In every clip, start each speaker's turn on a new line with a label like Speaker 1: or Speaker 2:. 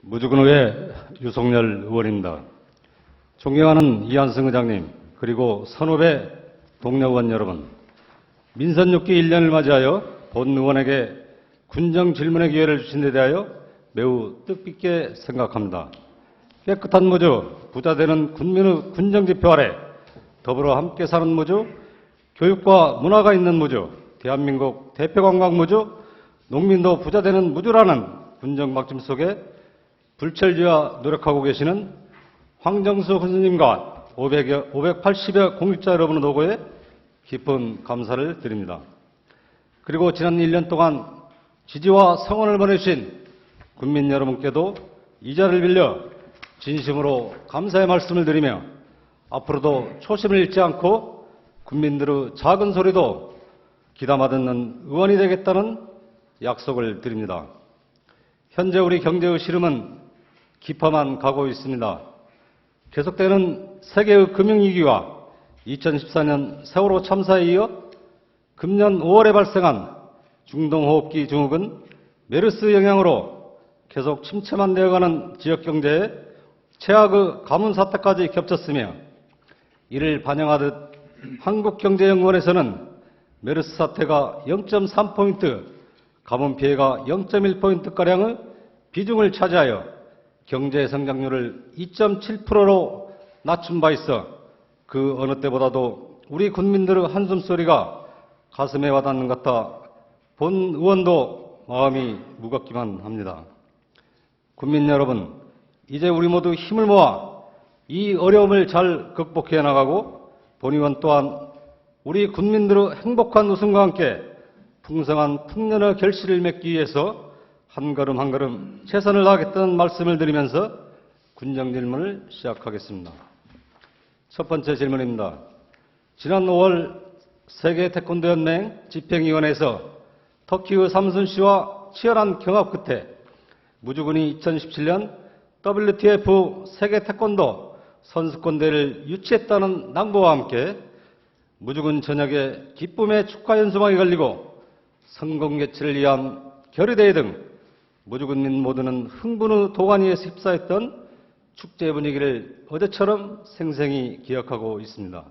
Speaker 1: 무주군의회 유석열 의원입니다. 존경하는 이한승 의장님, 그리고 선후배 동료 의원 여러분, 민선 6기 1년을 맞이하여 본 의원에게 군정 질문의 기회를 주신 데 대하여 매우 뜻깊게 생각합니다. 깨끗한 무주, 부자 되는 군민의 군정지표 아래 더불어 함께 사는 무주, 교육과 문화가 있는 무주, 대한민국 대표관광 무주, 농민도 부자 되는 무주라는 군정 막심 속에 불철주야 노력하고 계시는 황정수 군수님과 580여 공직자 여러분의 노고에 깊은 감사를 드립니다. 그리고 지난 1년 동안 지지와 성원을 보내주신 국민 여러분께도 이 자리를 빌려 진심으로 감사의 말씀을 드리며 앞으로도 초심을 잃지 않고 국민들의 작은 소리도 귀담아 듣는 의원이 되겠다는 약속을 드립니다. 현재 우리 경제의 시름은 깊어만 가고 있습니다. 계속되는 세계의 금융위기와 2014년 세월호 참사에 이어 금년 5월에 발생한 중동호흡기 증후군 메르스 영향으로 계속 침체만 되어가는 지역경제에 최악의 가뭄 사태까지 겹쳤으며 이를 반영하듯 한국경제연구원에서는 메르스 사태가 0.3포인트, 가뭄 피해가 0.1포인트가량의 비중을 차지하여 경제 성장률을 2.7%로 낮춘 바 있어 그 어느 때보다도 우리 국민들의 한숨소리가 가슴에 와닿는 것 같아 본 의원도 마음이 무겁기만 합니다. 국민 여러분, 이제 우리 모두 힘을 모아 이 어려움을 잘 극복해 나가고 본 의원 또한 우리 국민들의 행복한 웃음과 함께 풍성한 풍년의 결실을 맺기 위해서 한 걸음 한 걸음 최선을 다하겠다는 말씀을 드리면서 군정 질문을 시작하겠습니다. 첫 번째 질문입니다. 지난 5월 세계 태권도 연맹 집행위원회에서 터키의 삼순 씨와 치열한 경합 끝에 무주군이 2017년 WTF 세계 태권도 선수권 대회를 유치했다는 낭보와 함께 무주군 전역에 기쁨의 축하 연수망이 걸리고 성공 개최를 위한 결의대회 등 무주군민 모두는 흥분의 도가니에 휩싸였던 축제 분위기를 어제처럼 생생히 기억하고 있습니다.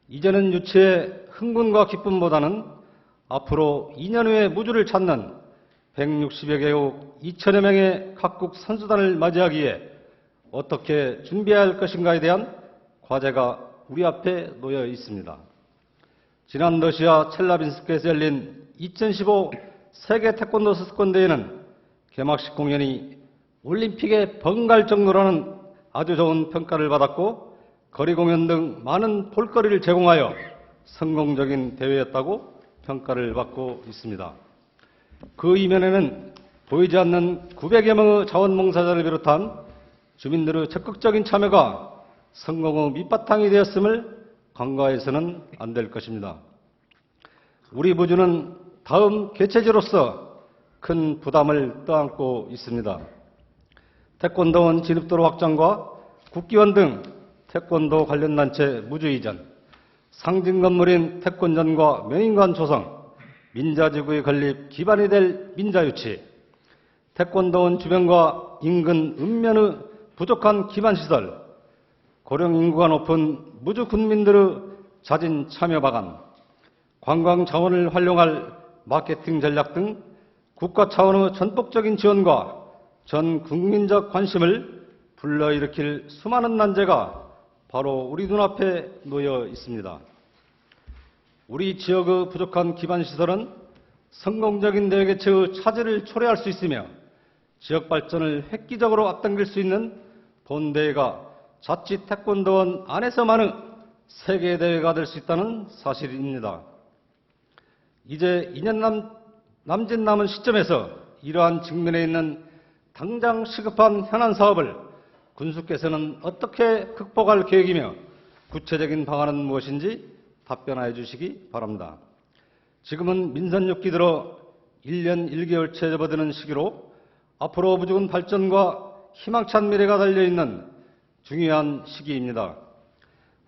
Speaker 1: 이제는 유치의 흥분과 기쁨보다는 앞으로 2년 후에 무주를 찾는 160여 개국 2천여 명의 각국 선수단을 맞이하기에 어떻게 준비해야 할 것인가에 대한 과제가 우리 앞에 놓여 있습니다. 지난 러시아 첼라빈스크에서 열린 2015 세계 태권도 선수권대회는 개막식 공연이 올림픽에 번갈 정도라는 아주 좋은 평가를 받았고 거리 공연 등 많은 볼거리를 제공하여 성공적인 대회였다고 평가를 받고 있습니다. 그 이면에는 보이지 않는 900여 명의 자원봉사자를 비롯한 주민들의 적극적인 참여가 성공의 밑바탕이 되었음을 간과해서는 안 될 것입니다. 우리 무주는 다음 개최지로서 큰 부담을 떠안고 있습니다. 태권도원 진입도로 확장과 국기원 등 태권도 관련 단체 무주 이전, 상징 건물인 태권전과 명인관 조성, 민자지구의 건립 기반이 될 민자유치, 태권도원 주변과 인근 읍면의 부족한 기반시설, 고령 인구가 높은 무주 군민들의 자진 참여 방안, 관광 자원을 활용할 마케팅 전략 등 국가 차원의 전폭적인 지원과 전 국민적 관심을 불러일으킬 수많은 난제가 바로 우리 눈앞에 놓여 있습니다. 우리 지역의 부족한 기반시설은 성공적인 대회 개최의 차질을 초래할 수 있으며 지역 발전을 획기적으로 앞당길 수 있는 본대회가 자칫 태권도원 안에서만의 세계대회가 될 수 있다는 사실입니다. 이제 2년 남짓 남은 시점에서 이러한 측면에 있는 당장 시급한 현안 사업을 군수께서는 어떻게 극복할 계획이며 구체적인 방안은 무엇인지 답변하여 주시기 바랍니다. 지금은 민선 6기 들어 1년 1개월째 접어드는 시기로 앞으로 무주군 발전과 희망찬 미래가 달려있는 중요한 시기입니다.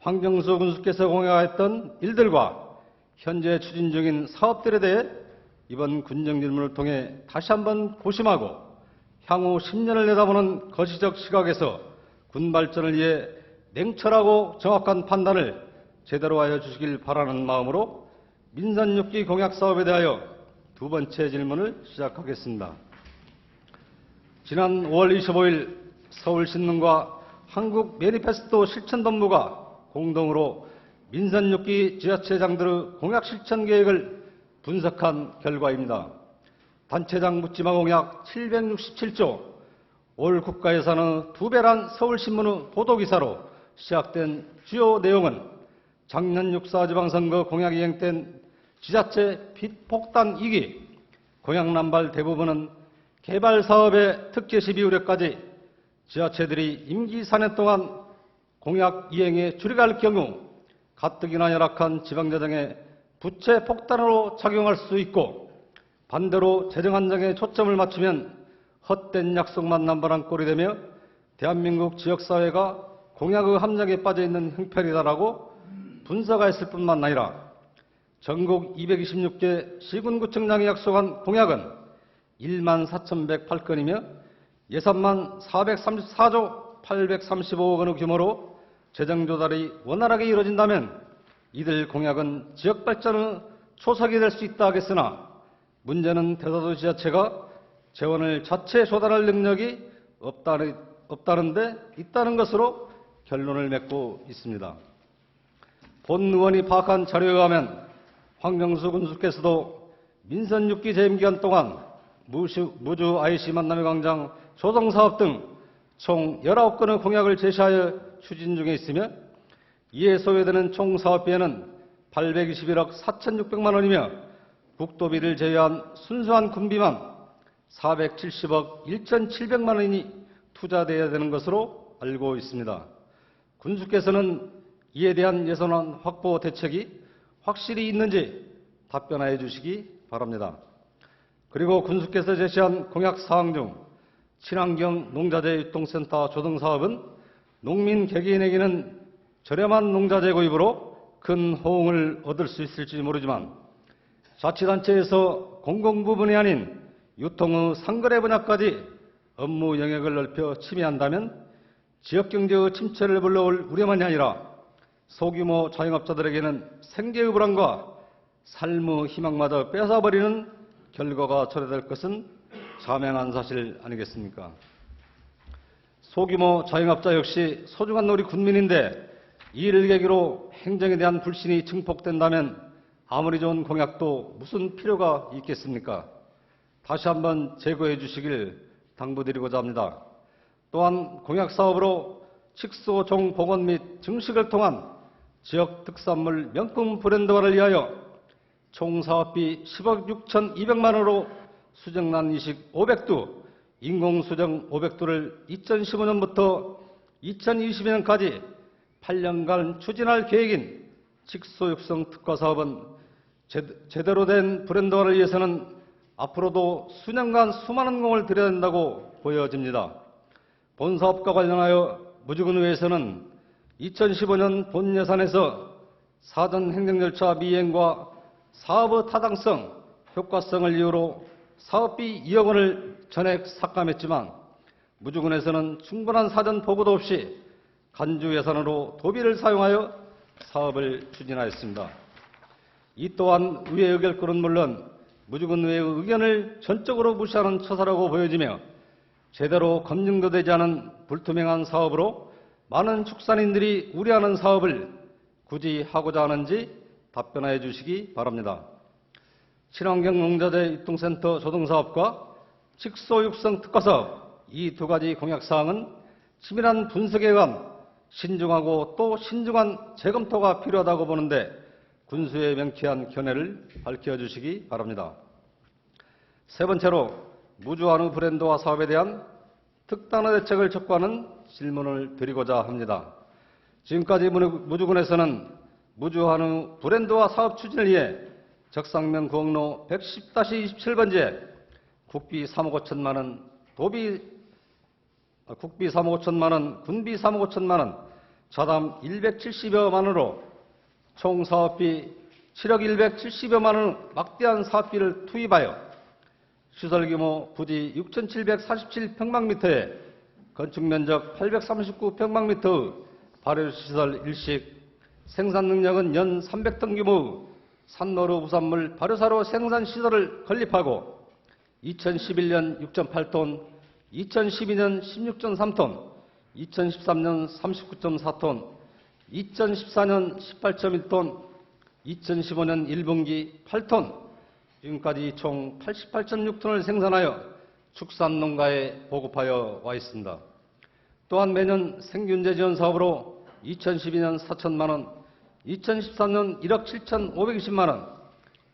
Speaker 1: 황정수 군수께서 공약했던 일들과 현재 추진 중인 사업들에 대해 이번 군정 질문을 통해 다시 한번 고심하고 향후 10년을 내다보는 거시적 시각에서 군 발전을 위해 냉철하고 정확한 판단을 제대로 하여 주시길 바라는 마음으로 민선 6기 공약 사업에 대하여 두 번째 질문을 시작하겠습니다. 지난 5월 25일 서울신문과 한국 매니페스토 실천본부가 공동으로 민선 6기 지자체장들의 공약 실천 계획을 분석한 결과입니다. 단체장 묻지마 공약 767조, 올 국가예산의 2배란 서울신문의 보도기사로 시작된 주요 내용은 작년 6.4 지방선거 공약 이행된 지자체 빚폭탄 2기, 공약 남발 대부분은 개발사업의 특혜 시비 우려까지 지자체들이 임기 4년 동안 공약 이행에 줄여갈 경우 가뜩이나 열악한 지방재정에 부채 폭탄으로 작용할 수 있고, 반대로 재정 안정에 초점을 맞추면 헛된 약속만 남발한 꼴이 되며 대한민국 지역사회가 공약의 함정에 빠져있는 형편이다라고 분석했을 뿐만 아니라 전국 226개 시군구청장이 약속한 공약은 1만 4,108건이며 예산만 434조 835억 원의 규모로 재정 조달이 원활하게 이루어진다면 이들 공약은 지역 발전의 초석이 될 수 있다 하겠으나, 문제는 대다수 지자체가 재원을 자체 조달할 능력이 없다는 데 있다는 것으로 결론을 맺고 있습니다. 본 의원이 파악한 자료에 의하면 황명수 군수께서도 민선 6기 재임 기간 동안 무주 IC 만남의 광장 조성사업 등 총 19건의 공약을 제시하여 추진 중에 있으며, 이에 소요되는 총 사업비에는 821억 4,600만 원이며 국도비를 제외한 순수한 군비만 470억 1,700만 원이 투자되어야 되는 것으로 알고 있습니다. 군수께서는 이에 대한 예산 확보 대책이 확실히 있는지 답변하여 주시기 바랍니다. 그리고 군수께서 제시한 공약 사항 중 친환경 농자재 유통센터 조성사업은 농민 개개인에게는 저렴한 농자재 구입으로 큰 호응을 얻을 수 있을지 모르지만, 자치단체에서 공공부문이 아닌 유통의 상거래 분야까지 업무 영역을 넓혀 침해한다면 지역경제의 침체를 불러올 우려만이 아니라 소규모 자영업자들에게는 생계의 불안과 삶의 희망마저 뺏어버리는 결과가 초래될 것은 자명한 사실 아니겠습니까? 소규모 자영업자 역시 소중한 우리 군민인데 이를 계기로 행정에 대한 불신이 증폭된다면 아무리 좋은 공약도 무슨 필요가 있겠습니까? 다시 한번 재고해 주시길 당부드리고자 합니다. 또한 공약 사업으로 칙소, 종, 복원 및 증식을 통한 지역 특산물 명품 브랜드화를 위하여 총 사업비 10억 6,200만 원으로 수정란 이식 500두, 인공수정 500두를 2015년부터 2020년까지 8년간 추진할 계획인 직소육성 특화 사업은 제대로 된 브랜드화를 위해서는 앞으로도 수년간 수많은 공을 들여야 한다고 보여집니다. 본 사업과 관련하여 무주군의회에서는 2015년 본 예산에서 사전 행정절차 미행과 사업의 타당성, 효과성을 이유로 사업비 2억 원을 전액 삭감했지만, 무주군에서는 충분한 사전 보고도 없이 간주 예산으로 도비를 사용하여 사업을 추진하였습니다. 이 또한 의회 의결권은 물론 무주군의회의 의견을 전적으로 무시하는 처사라고 보여지며, 제대로 검증도 되지 않은 불투명한 사업으로 많은 축산인들이 우려하는 사업을 굳이 하고자 하는지 답변하여 주시기 바랍니다. 친환경 농자재 유통센터 조성사업과 직소육성 특화사업, 이 두 가지 공약사항은 치밀한 분석에 의한 신중하고 또 신중한 재검토가 필요하다고 보는데 군수의 명쾌한 견해를 밝혀주시기 바랍니다. 세 번째로 무주한우 브랜드화 사업에 대한 특단의 대책을 촉구하는 질문을 드리고자 합니다. 지금까지 무주군에서는 무주한우 브랜드화 사업 추진을 위해 적상면 구옥로 110-27번지에 국비 3억 5천만 원, 국비 3억 5천만 원, 군비 3억 5천만 원, 자담 170여만 원으로 총 사업비 7억 170여만 원 막대한 사업비를 투입하여 시설 규모 부지 6,747평방미터에 건축 면적 839평방미터의 발효시설 일식, 생산 능력은 연 300톤 규모의 산노루 부산물 발효사로 생산시설을 건립하고 2011년 6.8톤, 2012년 16.3톤, 2013년 39.4톤, 2014년 18.1톤, 2015년 1분기 8톤, 지금까지 총 88.6톤을 생산하여 축산농가에 보급하여 와 있습니다. 또한 매년 생균제 지원 사업으로 2012년 4천만 원, 2013년 1억 7,520만 원,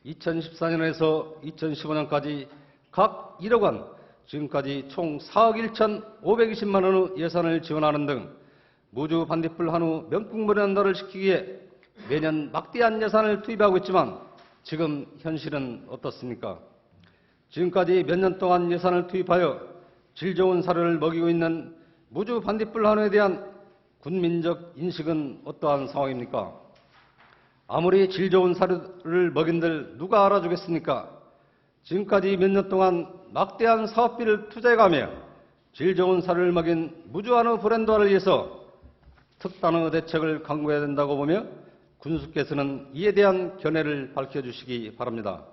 Speaker 1: 2014년에서 2015년까지 각 1억 원, 지금까지 총 4억 1,520만 원의 예산을 지원하는 등 무주 반딧불 한우 명품브랜드를 시키기에 매년 막대한 예산을 투입하고 있지만 지금 현실은 어떻습니까? 지금까지 몇 년 동안 예산을 투입하여 질 좋은 사료를 먹이고 있는 무주 반딧불 한우에 대한 군민적 인식은 어떠한 상황입니까? 아무리 질 좋은 사료를 먹인들 누가 알아주겠습니까? 지금까지 몇 년 동안 막대한 사업비를 투자해가며 질 좋은 사료를 먹인 무주 한우 브랜드화를 위해서 특단의 대책을 강구해야 된다고 보며 군수께서는 이에 대한 견해를 밝혀주시기 바랍니다.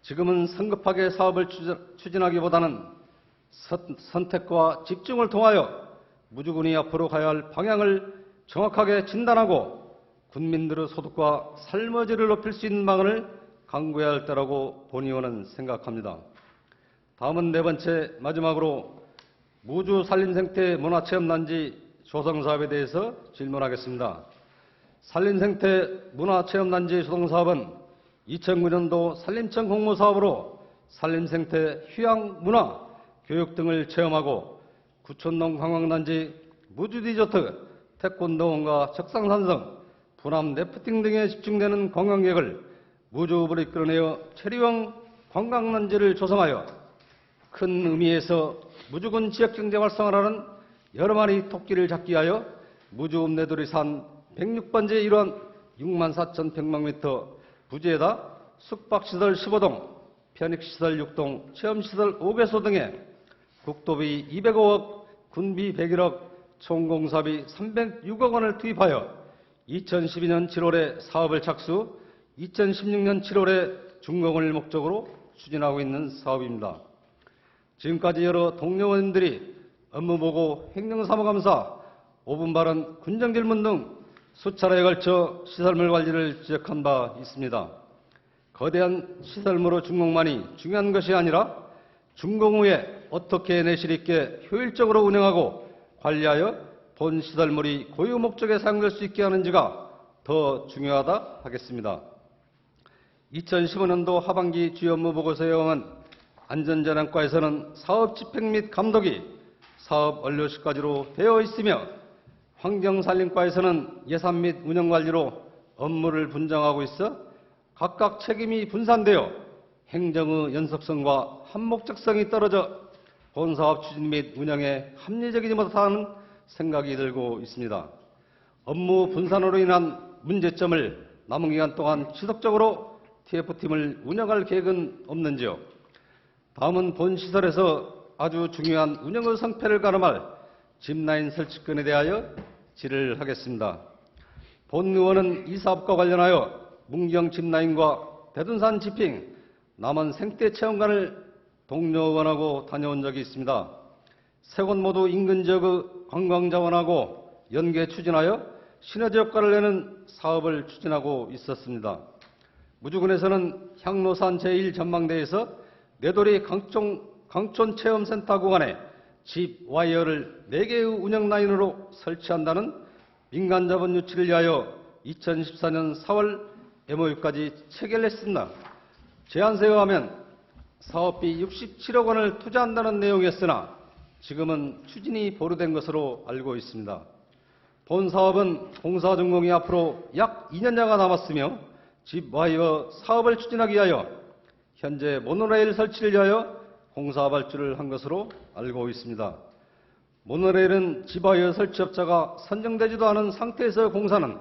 Speaker 1: 지금은 성급하게 사업을 추진하기보다는 선택과 집중을 통하여 무주군이 앞으로 가야 할 방향을 정확하게 진단하고 군민들의 소득과 삶의 질을 높일 수 있는 방안을 강구해야 할 때라고 본의원은 생각합니다. 다음은 네 번째, 마지막으로 무주 산림생태 문화체험단지 조성사업에 대해서 질문하겠습니다. 산림생태 문화체험단지 조성사업은 2009년도 산림청 공모사업으로 산림생태, 휴양, 문화, 교육 등을 체험하고 구촌동 관광단지, 무주디저트, 태권도원과 적상산성, 부남 래프팅 등에 집중되는 관광객을 무주읍으로 이끌어내어 체류형 관광단지를 조성하여 큰 의미에서 무주군 지역경제 활성화라는 여러 마리 토끼를 잡기 위하여 무주읍 내돌이산 106번째 일원 64,100만미터 부지에다 숙박시설 15동, 편익시설 6동, 체험시설 5개소 등에 국토비 205억, 군비 101억, 총 공사비 306억 원을 투입하여 2012년 7월에 사업을 착수, 2016년 7월에 준공을 목적으로 추진하고 있는 사업입니다. 지금까지 여러 동료원들이 업무보고, 행정사무감사, 5분 발언, 군정질문 등 수차례에 걸쳐 시설물 관리를 지적한 바 있습니다. 거대한 시설물의 준공만이 중요한 것이 아니라 준공 후에 어떻게 내실 있게 효율적으로 운영하고 관리하여 본 시설물이 고유 목적에 사용될 수 있게 하는지가 더 중요하다 하겠습니다. 2015년도 하반기 주요 업무 보고서에 의하면 안전재난과에서는 사업 집행 및 감독이 사업 완료 시까지로 되어 있으며 환경산림과에서는 예산 및 운영관리로 업무를 분장하고 있어 각각 책임이 분산되어 행정의 연속성과 한목적성이 떨어져 본사업 추진 및 운영에 합리적이지 못하는 생각이 들고 있습니다. 업무 분산으로 인한 문제점을 남은 기간 동안 지속적으로 TF팀을 운영할 계획은 없는지요? 다음은 본 시설에서 아주 중요한 운영의 성패를 가늠할 짚라인 설치권에 대하여 질의를 하겠습니다. 본 의원은 이 사업과 관련하여 문경 짚라인과 대둔산 지핑, 남원 생태체험관을 동료 의원하고 다녀온 적이 있습니다. 세 곳 모두 인근 지역의 관광자원하고 연계 추진하여 시너지 효과를 내는 사업을 추진하고 있었습니다. 무주군에서는 향로산 제1전망대에서 내돌이 강촌체험센터 구간에 집 와이어를 4개의 운영 라인으로 설치한다는 민간 자본 유치를 위하여 2014년 4월 MOU까지 체결했습니다. 제안서에 의하면 사업비 67억 원을 투자한다는 내용이었으나 지금은 추진이 보류된 것으로 알고 있습니다. 본 사업은 공사 준공이 앞으로 약 2년여가 남았으며 집 와이어 사업을 추진하기 위하여 현재 모노레일 설치를 위하여 공사 발주를 한 것으로 알고 있습니다. 모노레일은 집 와이어 설치업자가 선정되지도 않은 상태에서 공사는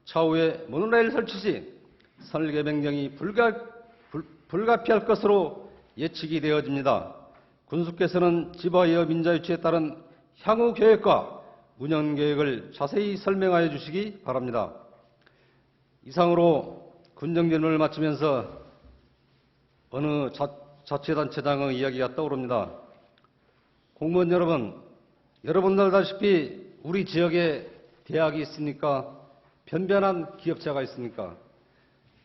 Speaker 1: 차후에 모노레일 설치 시 설계 변경이 불가피할 것으로 예측이 되어집니다. 군수께서는 지바이어 민자유치에 따른 향후 계획과 운영 계획을 자세히 설명하여 주시기 바랍니다. 이상으로 군정 질문을 마치면서 어느 자치단체장의 이야기가 떠오릅니다. 공무원 여러분, 여러분들 알다시피 우리 지역에 대학이 있습니까? 변변한 기업체가 있습니까?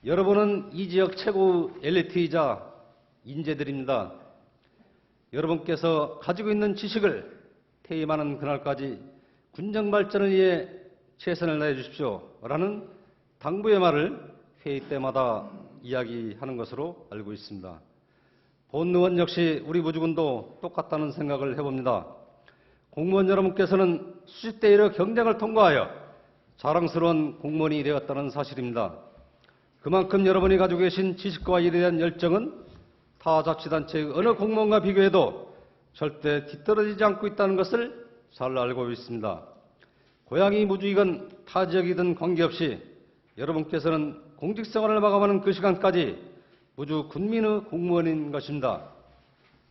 Speaker 1: 여러분은 이 지역 최고 엘리트이자 인재들입니다. 여러분께서 가지고 있는 지식을 퇴임하는 그날까지 군정 발전을 위해 최선을 다해 주십시오. 라는 당부의 말을 회의 때마다 이야기하는 것으로 알고 있습니다. 본 의원 역시 우리 무주군도 똑같다는 생각을 해봅니다. 공무원 여러분께서는 수십 대 1의 경쟁을 통과하여 자랑스러운 공무원이 되었다는 사실입니다. 그만큼 여러분이 가지고 계신 지식과 일에 대한 열정은 타 자치단체의 어느 공무원과 비교해도 절대 뒤떨어지지 않고 있다는 것을 잘 알고 있습니다. 고향이 무주이건 타 지역이든 관계없이 여러분께서는 공직생활을 마감하는 그 시간까지 무주 군민의 공무원인 것입니다.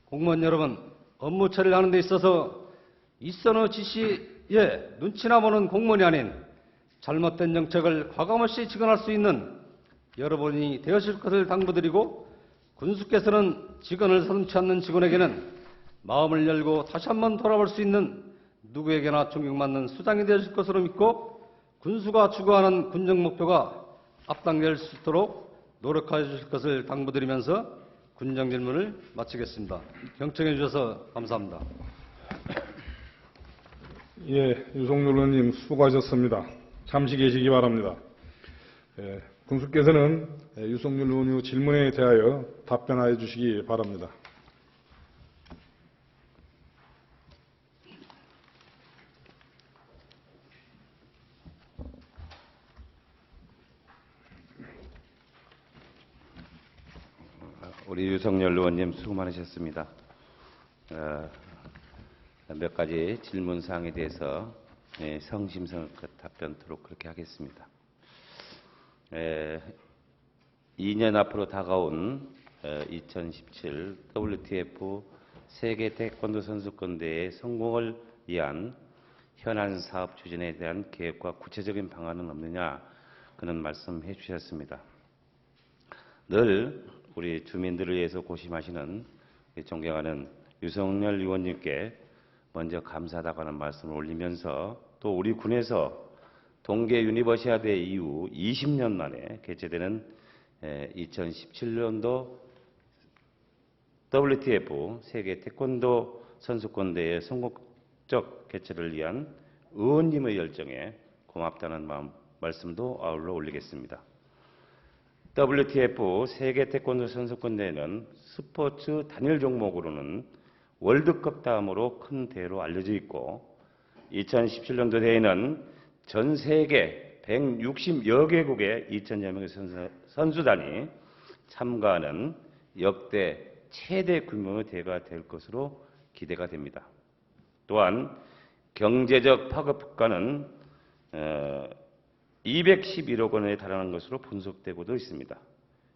Speaker 1: 공무원 여러분, 업무 처리를 하는 데 있어서 윗선의 지시에 눈치나 보는 공무원이 아닌 잘못된 정책을 과감없이 직언할 수 있는 여러분이 되어질 것을 당부드리고, 군수께서는 직언을 서슴지 않는 직원에게는 마음을 열고 다시 한번 돌아볼 수 있는 누구에게나 존경받는 수장이 되어질 것으로 믿고, 군수가 추구하는 군정 목표가 앞당길 수 있도록 노력하여 주실 것을 당부드리면서 군정 질문을 마치겠습니다. 경청해 주셔서 감사합니다.
Speaker 2: 예, 유성열 의원님 수고하셨습니다. 잠시 계시기 바랍니다. 군수께서는 유성열 의원의 질문에 대하여 답변하여 주시기 바랍니다.
Speaker 3: 우리 유성열 의원님 수고 많으셨습니다. 몇 가지 질문 사항에 대해서 성심성의껏 답변토록 그렇게 하겠습니다. 2년 앞으로 다가온 2017 WTF 세계 태권도 선수권대회 성공을 위한 현안 사업 추진에 대한 계획과 구체적인 방안은 없느냐, 그런 말씀해 주셨습니다. 늘 우리 주민들을 위해서 고심하시는 존경하는 유성열 의원님께 먼저 감사하다고 하는 말씀을 올리면서, 또 우리 군에서 동계 유니버시아대 이후 20년 만에 개최되는 2017년도 WTF 세계 태권도 선수권대회 성공적 개최를 위한 의원님의 열정에 고맙다는 말씀도 아울러 올리겠습니다. WTF 세계 태권도 선수권대회는 스포츠 단일 종목으로는 월드컵 다음으로 큰 대회로 알려져 있고, 2017년도 대회는 전 세계 160여 개국의 2,000여 명의 선수단이 참가하는 역대 최대 규모의 대회가 될 것으로 기대가 됩니다. 또한 경제적 파급효과는 211억 원에 달하는 것으로 분석되고도 있습니다.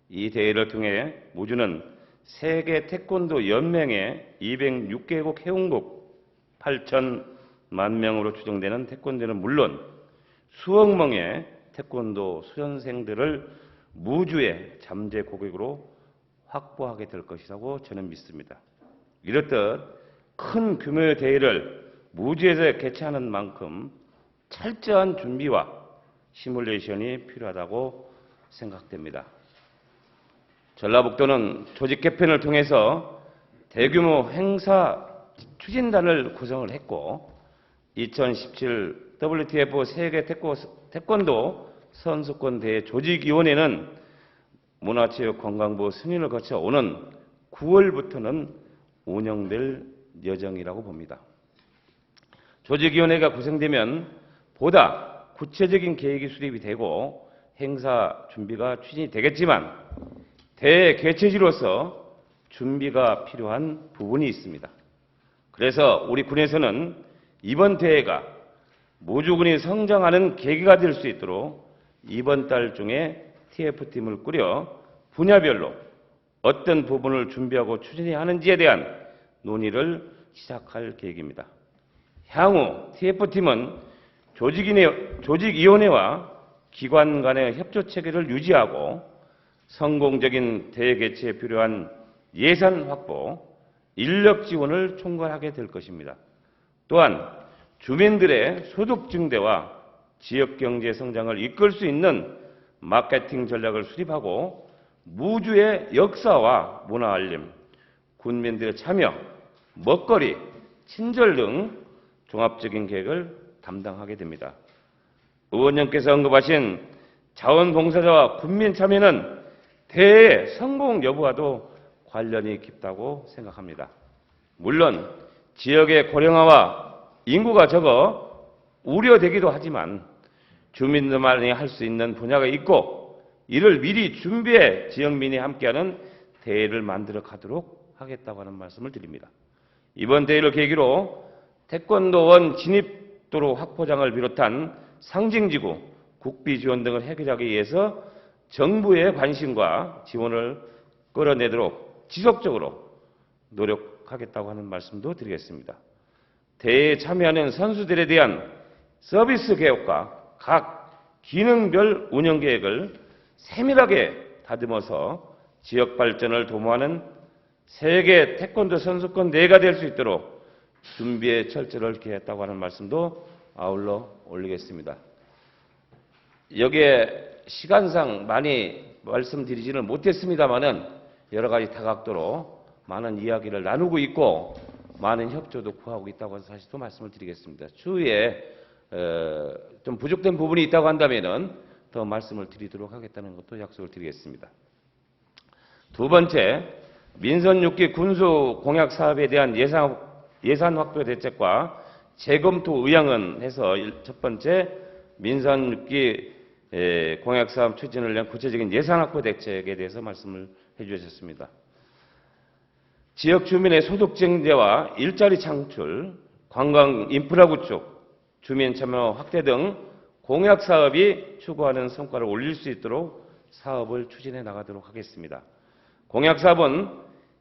Speaker 3: 이 대회를 통해 무주는 세계 태권도 연맹의 206개국 회원국 8천만 명으로 추정되는 태권도는 물론 수억 명의 태권도 수련생들을 무주의 잠재 고객으로 확보하게 될 것이라고 저는 믿습니다. 이렇듯 큰 규모의 대회를 무주에서 개최하는 만큼 철저한 준비와 시뮬레이션이 필요하다고 생각됩니다. 전라북도는 조직 개편을 통해서 대규모 행사 추진단을 구성을 했고, 2017 WTF 세계 태권도 선수권대회 조직위원회는 문화체육관광부 승인을 거쳐 오는 9월부터는 운영될 예정이라고 봅니다. 조직위원회가 구성되면 보다 구체적인 계획이 수립이 되고 행사 준비가 추진이 되겠지만, 대회 개최지로서 준비가 필요한 부분이 있습니다. 그래서 우리 군에서는 이번 대회가 무주군이 성장하는 계기가 될 수 있도록 이번 달 중에 TF팀을 꾸려 분야별로 어떤 부분을 준비하고 추진해야 하는지에 대한 논의를 시작할 계획입니다. 향후 TF팀은 조직위원회와 기관 간의 협조 체계를 유지하고 성공적인 대회 개최에 필요한 예산 확보, 인력 지원을 총괄하게 될 것입니다. 또한 주민들의 소득 증대와 지역 경제 성장을 이끌 수 있는 마케팅 전략을 수립하고 무주의 역사와 문화 알림, 군민들의 참여, 먹거리, 친절 등 종합적인 계획을 담당하게 됩니다. 의원님께서 언급하신 자원봉사자와 군민 참여는 대회의 성공 여부와도 관련이 깊다고 생각합니다. 물론 지역의 고령화와 인구가 적어 우려되기도 하지만 주민들만이 할 수 있는 분야가 있고 이를 미리 준비해 지역민이 함께하는 대회를 만들어 가도록 하겠다고 하는 말씀을 드립니다. 이번 대회를 계기로 태권도원 진입도로 확보장을 비롯한 상징지구, 국비 지원 등을 해결하기 위해서 정부의 관심과 지원을 끌어내도록 지속적으로 노력하겠다고 하는 말씀도 드리겠습니다. 대회에 참여하는 선수들에 대한 서비스 계획과 각 기능별 운영 계획을 세밀하게 다듬어서 지역 발전을 도모하는 세계 태권도 선수권 대회가 될 수 있도록 준비에 철저를 기했다고 하는 말씀도 아울러 올리겠습니다. 여기에 시간상 많이 말씀드리지는 못했습니다만은 여러 가지 다각도로 많은 이야기를 나누고 있고 많은 협조도 구하고 있다고 해서 사실도 말씀을 드리겠습니다. 추후에 좀 부족된 부분이 있다고 한다면은 더 말씀을 드리도록 하겠다는 것도 약속을 드리겠습니다. 두 번째, 민선 6기 군수 공약 사업에 대한 예산 확보 대책과 재검토 의향은 해서 첫 번째 민선 6기 공약 사업 추진을 위한 구체적인 예산 확보 대책에 대해서 말씀을 해주셨습니다. 지역 주민의 소득 증대와 일자리 창출, 관광 인프라 구축, 주민 참여 확대 등 공약 사업이 추구하는 성과를 올릴 수 있도록 사업을 추진해 나가도록 하겠습니다. 공약 사업은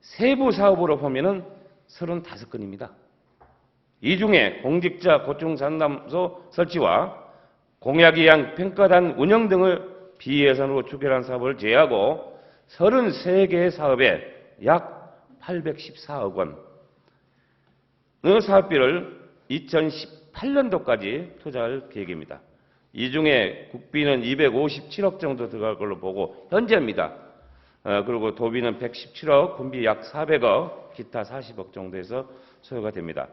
Speaker 3: 세부 사업으로 보면은 35건입니다. 이 중에 공직자 고충 상담소 설치와 공약 이행 평가단 운영 등을 비예산으로 추결한 사업을 제외하고 33개의 사업에 약 814억 원의 사업비를 2018년도까지 투자할 계획입니다. 이 중에 국비는 257억 정도 들어갈 걸로 보고 현재입니다. 그리고 도비는 117억, 군비 약 400억, 기타 40억 정도에서 소요가 됩니다.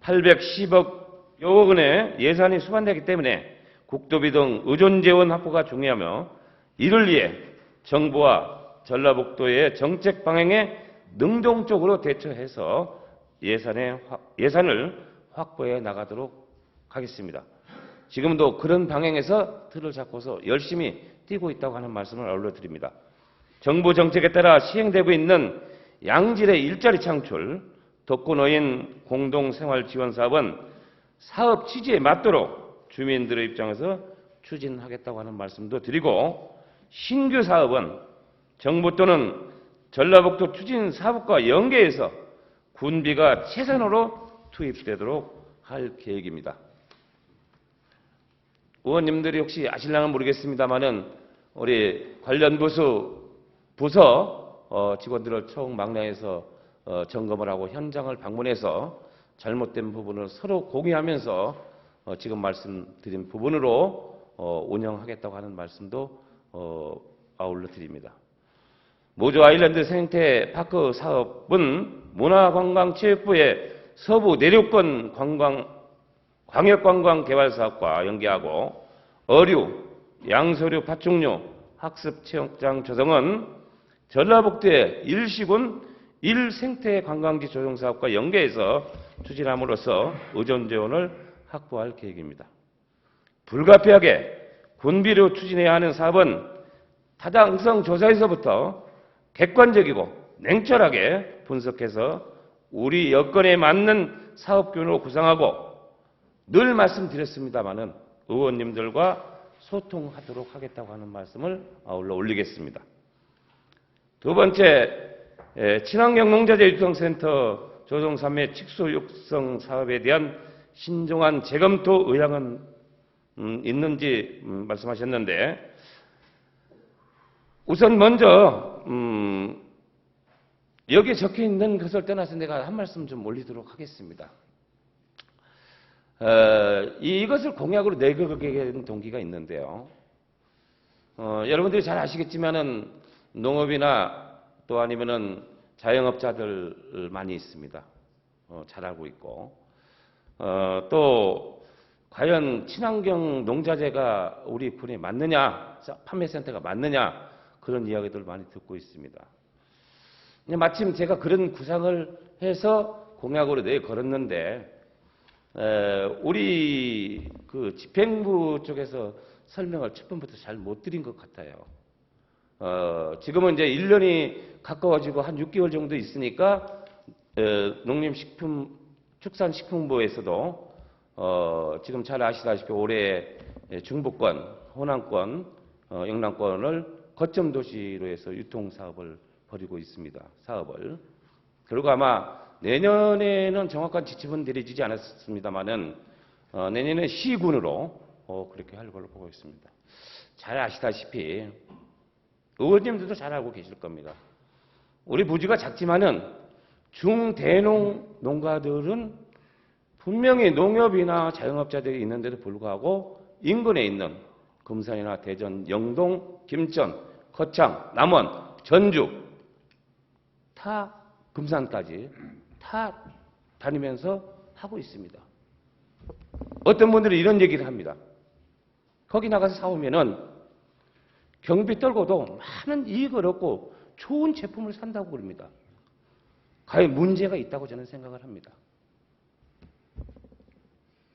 Speaker 3: 810억 원의 예산이 수반되기 때문에 국도비 등 의존 재원 확보가 중요하며 이를 위해 정부와 전라북도의 정책 방향에 능동적으로 대처해서 예산을 확보해 나가도록 하겠습니다. 지금도 그런 방향에서 틀을 잡고서 열심히 뛰고 있다고 하는 말씀을 올려드립니다. 정부 정책에 따라 시행되고 있는 양질의 일자리 창출, 덕구노인 공동생활지원사업은 사업 취지에 맞도록 주민들의 입장에서 추진하겠다고 하는 말씀도 드리고 신규 사업은 정부 또는 전라북도 추진사업과 연계해서 군비가 최선으로 투입되도록 할 계획입니다. 의원님들이 혹시 아실랑은 모르겠습니다만은 우리 관련 부서 직원들을 총망라해서 점검을 하고 현장을 방문해서 잘못된 부분을 서로 공유하면서 지금 말씀드린 부분으로 운영하겠다고 하는 말씀도 아울러 드립니다. 모주 아일랜드 생태파크 사업은 문화관광체육부의 서부 내륙권 광역관광개발사업과 연계하고 어류, 양서류 파충류, 학습체험장 조성은 전라북도의 일시군 1생태관광지 조성사업과 연계해서 추진함으로써 의존 재원을 확보할 계획입니다. 불가피하게 군비로 추진해야 하는 사업은 타당성 조사에서부터 객관적이고 냉철하게 분석해서 우리 여건에 맞는 사업균으로 구상하고 늘 말씀드렸습니다마는 의원님들과 소통하도록 하겠다고 하는 말씀을 아울러 올리겠습니다. 두 번째, 친환경 농자재 유통센터 조정 3회 칙수 육성 사업에 대한 신중한 재검토 의향은 있는지 말씀하셨는데, 우선 먼저 여기에 적혀 있는 것을 떠나서 내가 한 말씀 좀 올리도록 하겠습니다. 이것을 공약으로 내걸게 된 동기가 있는데요. 여러분들이 잘 아시겠지만은 농업이나 또 아니면은 자영업자들 많이 있습니다. 잘 알고 있고, 또 과연 친환경 농자재가 우리 분에 맞느냐, 판매센터가 맞느냐, 그런 이야기들 많이 듣고 있습니다. 마침 제가 그런 구상을 해서 공약으로 내걸었는데, 우리 그 집행부 쪽에서 설명을 첫 번부터 잘 못 드린 것 같아요. 지금은 이제 1년이 가까워지고 한 6개월 정도 있으니까 농림축산식품부에서도 지금 잘 아시다시피 올해 중부권, 호남권, 영남권을 거점 도시로 해서 유통 사업을 벌이고 있습니다. 사업을. 그리고 아마 내년에는 정확한 지침은 내려지지 않았습니다만은 내년에 시군으로 그렇게 할 걸로 보고 있습니다. 잘 아시다시피 의원님들도 잘 알고 계실 겁니다. 우리 부지가 작지만은 중대농 농가들은 분명히 농협이나 자영업자들이 있는데도 불구하고 인근에 있는 금산이나 대전, 영동, 김천, 거창, 남원, 전주 다 금산까지 다 다니면서 하고 있습니다. 어떤 분들은 이런 얘기를 합니다. 거기 나가서 사오면은 경비 떨고도 많은 이익을 얻고 좋은 제품을 산다고 그럽니다. 과연 문제가 있다고 저는 생각을 합니다.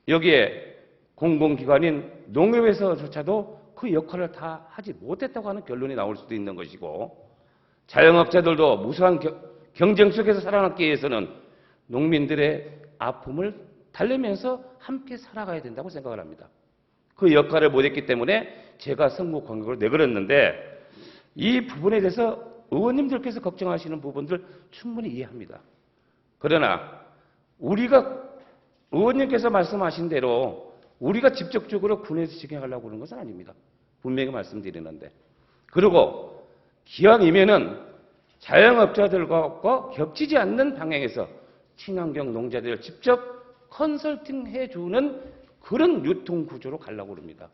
Speaker 3: 여기에 공공기관인 농협에서조차도 그 역할을 다 하지 못했다고 하는 결론이 나올 수도 있는 것이고, 자영업자들도 무수한 경쟁 속에서 살아남기 위해서는 농민들의 아픔을 달래면서 함께 살아가야 된다고 생각을 합니다. 그 역할을 못했기 때문에 제가 선거 공약을 내걸었는데, 이 부분에 대해서 의원님들께서 걱정하시는 부분들 충분히 이해합니다. 그러나 우리가 의원님께서 말씀하신 대로 우리가 직접적으로 군에서 직행하려고 그러는 것은 아닙니다. 분명히 말씀드리는데. 그리고 기왕이면은 자영업자들과 겹치지 않는 방향에서 친환경 농자들을 직접 컨설팅해 주는 그런 유통 구조로 가려고 합니다.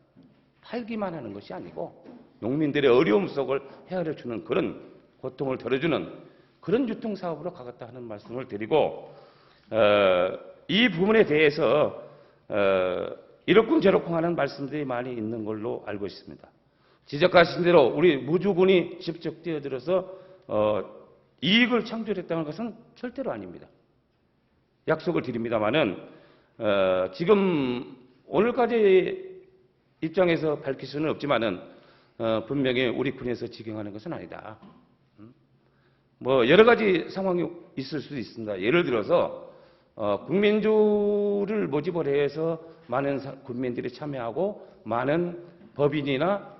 Speaker 3: 팔기만 하는 것이 아니고 농민들의 어려움 속을 헤아려 주는 그런 고통을 덜어주는 그런 유통 사업으로 가겠다 하는 말씀을 드리고, 이 부분에 대해서 이러쿵저러쿵 하는 말씀들이 많이 있는 걸로 알고 있습니다. 지적하신 대로 우리 무주군이 직접 뛰어들어서 이익을 창출했다는 것은 절대로 아닙니다. 약속을 드립니다마는 지금 오늘까지 입장에서 밝힐 수는 없지만은 분명히 우리 군에서 직행하는 것은 아니다. 뭐 여러 가지 상황이 있을 수도 있습니다. 예를 들어서 국민주를 모집을 해서 많은 국민들이 참여하고 많은 법인이나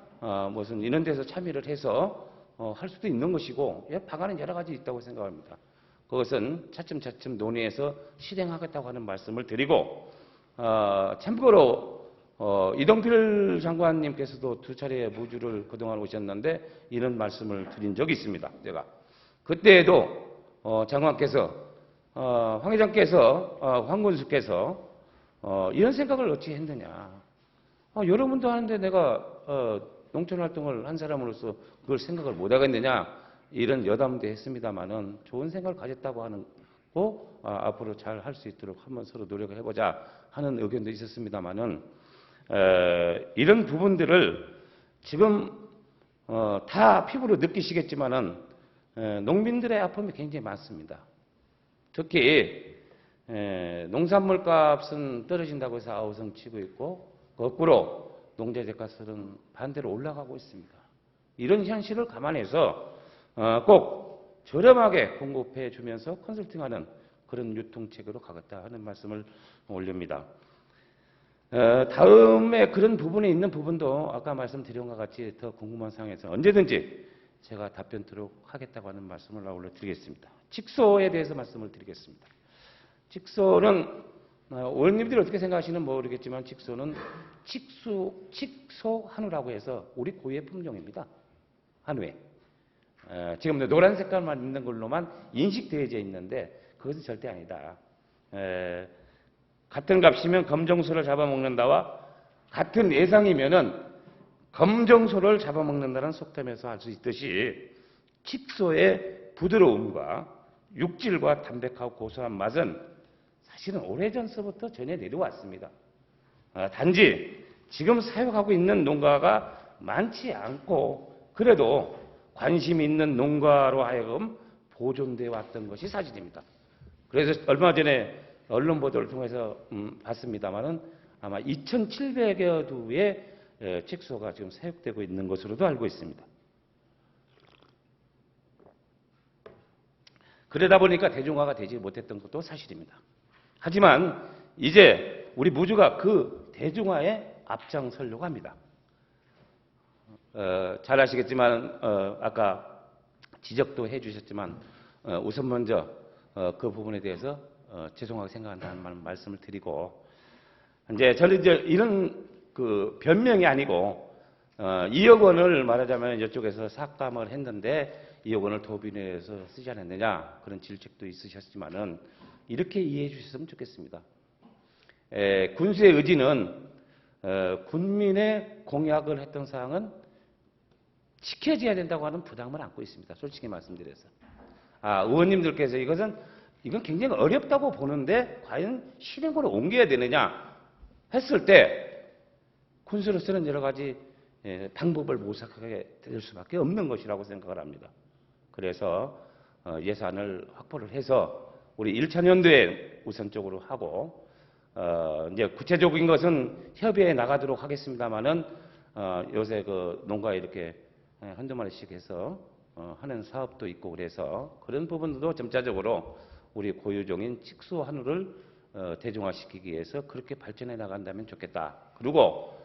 Speaker 3: 무슨 이런 데서 참여를 해서 할 수도 있는 것이고, 방안은 여러 가지 있다고 생각합니다. 그것은 차츰차츰 논의해서 실행하겠다고 하는 말씀을 드리고, 참고로 이동필 장관님께서도 2차례 무주를 그동안 오셨는데 이런 말씀을 드린 적이 있습니다. 제가 그때에도 장관께서 황 회장께서 황군수께서 이런 생각을 어찌 했느냐. 여러분도 하는데 내가 농촌활동을 한 사람으로서 그걸 생각을 못 하겠느냐, 이런 여담도 했습니다마는 좋은 생각을 가졌다고 하는 거, 앞으로 잘 할 수 있도록 한번 서로 노력을 해보자 하는 의견도 있었습니다마는, 이런 부분들을 지금 다 피부로 느끼시겠지만은 농민들의 아픔이 굉장히 많습니다. 특히 농산물 값은 떨어진다고 해서 아우성치고 있고, 거꾸로 농자재 값은 반대로 올라가고 있습니다. 이런 현실을 감안해서 꼭 저렴하게 공급해 주면서 컨설팅하는 그런 유통체계로 가겠다 하는 말씀을 올립니다. 다음에 그런 부분에 있는 부분도 아까 말씀드린 것 같이 더 궁금한 상황에서 언제든지 제가 답변토록 하겠다고 하는 말씀을 아울러 드리겠습니다. 직소에 대해서 말씀을 드리겠습니다. 직소는 의원님들이 어떻게 생각하시는지 모르겠지만 직소는 직소 한우라고 해서 우리 고유의 품종입니다. 한우에. 지금 노란 색깔만 있는 걸로만 인식되어져 있는데 그것은 절대 아니다. 같은 값이면 검정소를 잡아먹는다와 같은 예상이면은 검정소를 잡아먹는다는 속담에서 알 수 있듯이 직소의 부드러움과 육질과 담백하고 고소한 맛은 사실은 오래전서부터 전해 내려왔습니다. 단지 지금 사육하고 있는 농가가 많지 않고 그래도 관심 있는 농가로 하여금 보존되어 왔던 것이 사실입니다. 그래서 얼마 전에 언론 보도를 통해서 봤습니다마는 아마 2,700여 두의 직소가 지금 사육되고 있는 것으로도 알고 있습니다. 그러다 보니까 대중화가 되지 못했던 것도 사실입니다. 하지만 이제 우리 무주가 그 대중화에 앞장서려고 합니다. 잘 아시겠지만 아까 지적도 해주셨지만 우선 먼저 그 부분에 대해서 죄송하게 생각한다는 말씀을 드리고 이제 저는 이제 이런 그 변명이 아니고 2억 원을 말하자면 이쪽에서 삭감을 했는데 2억 원을 도비내에서 쓰지 않았느냐 그런 질책도 있으셨지만은 이렇게 이해해 주셨으면 좋겠습니다. 군수의 의지는 군민의 공약을 했던 사항은 지켜져야 된다고 하는 부담을 안고 있습니다. 솔직히 말씀드려서. 의원님들께서 이건 굉장히 어렵다고 보는데 과연 실행으로 옮겨야 되느냐 했을 때 군수로서는 여러 가지 방법을 모색하게 될 수밖에 없는 것이라고 생각을 합니다. 그래서 예산을 확보를 해서 우리 1차 연도에 우선적으로 하고 이제 구체적인 것은 협의에 나가도록 하겠습니다만은 요새 그 농가에 이렇게 한두 마리씩 해서 하는 사업도 있고 그래서 그런 부분도 점차적으로 우리 고유종인 직소 한우를 대중화시키기 위해서 그렇게 발전해 나간다면 좋겠다. 그리고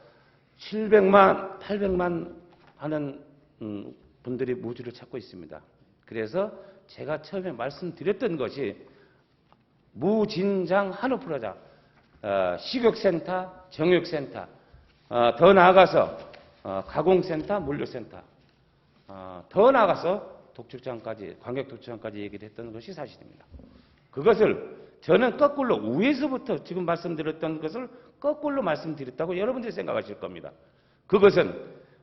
Speaker 3: 700만, 800만 하는 분들이 무주를 찾고 있습니다. 그래서 제가 처음에 말씀드렸던 것이 무진장 한우 프로자, 식육센터, 정육센터, 더 나아가서 가공센터, 물류센터, 더 나아가서 독출장까지, 광역독출장까지 얘기를 했던 것이 사실입니다. 그것을 저는 거꾸로 위에서부터 지금 말씀드렸던 것을 거꾸로 말씀드렸다고 여러분들이 생각하실 겁니다. 그것은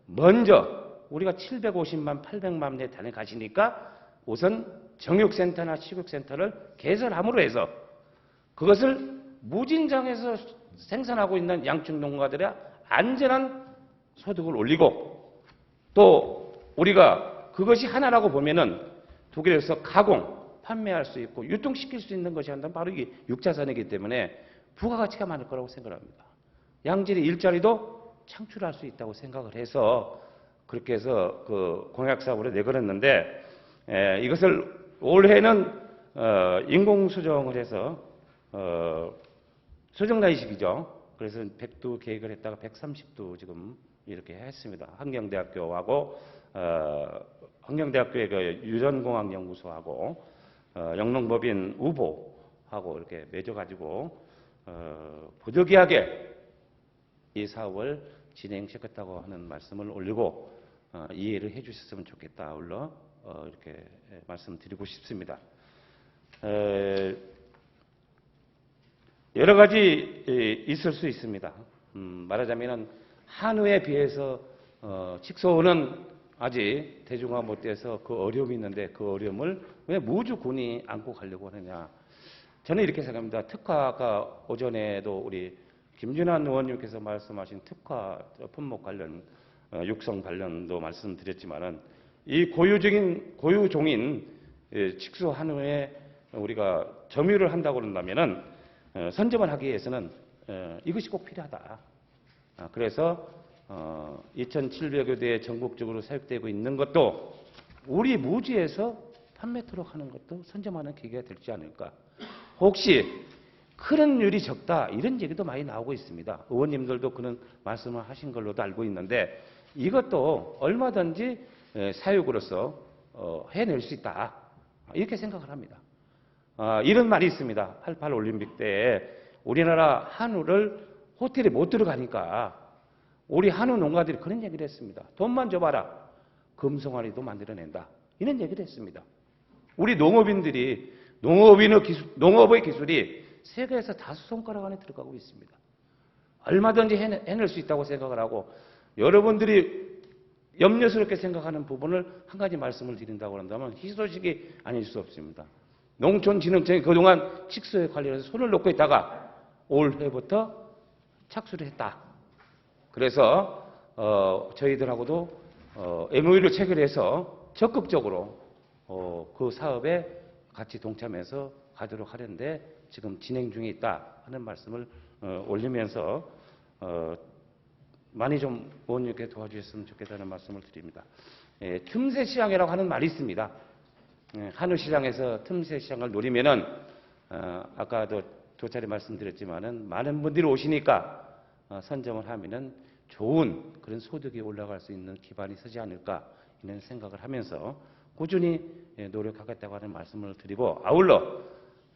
Speaker 3: 먼저 우리가 750만, 800만 단에 가시니까 우선 정육센터나 식육센터를 개설함으로 해서 그것을 무진장에서 생산하고 있는 양축 농가들의 안전한 소득을 올리고 또 우리가 그것이 하나라고 보면은 독일에서 가공, 판매할 수 있고 유통시킬 수 있는 것이 한다면 바로 이게 육자산이기 때문에 부가가치가 많을 거라고 생각합니다. 양질의 일자리도 창출할 수 있다고 생각을 해서 그렇게 해서 그 공약사업으로 내걸었는데 이것을 올해는 인공수정을 해서 수정단위식이죠. 그래서 100두 계획을 했다가 130두 지금 이렇게 했습니다. 환경대학교하고 환경대학교의 그 유전공학연구소하고 영농법인 우보하고 이렇게 맺어가지고 부득이하게 이 사업을 진행시켰다고 하는 말씀을 올리고 이해를 해주셨으면 좋겠다. 아울러 이렇게 말씀드리고 싶습니다. 여러 가지 있을 수 있습니다. 말하자면 한우에 비해서 직소는 아직 대중화 못돼서 그 어려움이 있는데 그 어려움을 왜 무주군이 안고 가려고 하느냐. 저는 이렇게 생각합니다. 특화가 오전에도 우리 김준환 의원님께서 말씀하신 특화 품목 관련 육성 관련도 말씀드렸지만은 이 고유종인 직소 한우에 우리가 점유를 한다고 그런다면은 선점을 하기 위해서는 이것이 꼭 필요하다. 그래서 2,700여 대 전국적으로 사육되고 있는 것도 우리 무주에서 판매토록 하는 것도 선점하는 계기가 될지 않을까. 혹시 클런율이 적다 이런 얘기도 많이 나오고 있습니다. 의원님들도 그런 말씀을 하신 걸로도 알고 있는데 이것도 얼마든지 사육으로서 해낼 수 있다. 이렇게 생각을 합니다. 이런 말이 있습니다. 88 올림픽 때 우리나라 한우를 호텔에 못 들어가니까 우리 한우 농가들이 그런 얘기를 했습니다. 돈만 줘봐라. 금송아리도 만들어낸다. 이런 얘기를 했습니다. 우리 농업인들이 농업의 기술이 세계에서 다섯 손가락 안에 들어가고 있습니다. 얼마든지 해낼 수 있다고 생각을 하고 여러분들이 염려스럽게 생각하는 부분을 한 가지 말씀을 드린다고 한다면 희소식이 아닐 수 없습니다. 농촌진흥청이 그동안 칙수에 관련해서 손을 놓고 있다가 올해부터 착수를 했다. 그래서 저희들하고도 MOU를 체결해서 적극적으로 그 사업에 같이 동참해서 가도록 하려는데 지금 진행 중에 있다 하는 말씀을 올리면서 많이 좀 의원님께 도와주셨으면 좋겠다는 말씀을 드립니다. 틈새 시장이라고 하는 말이 있습니다. 한우 시장에서 틈새 시장을 노리면은 아까도 두 차례 말씀드렸지만은 많은 분들이 오시니까 선점을 하면은 좋은 그런 소득이 올라갈 수 있는 기반이 서지 않을까 이런 생각을 하면서 꾸준히 노력하겠다고 하는 말씀을 드리고 아울러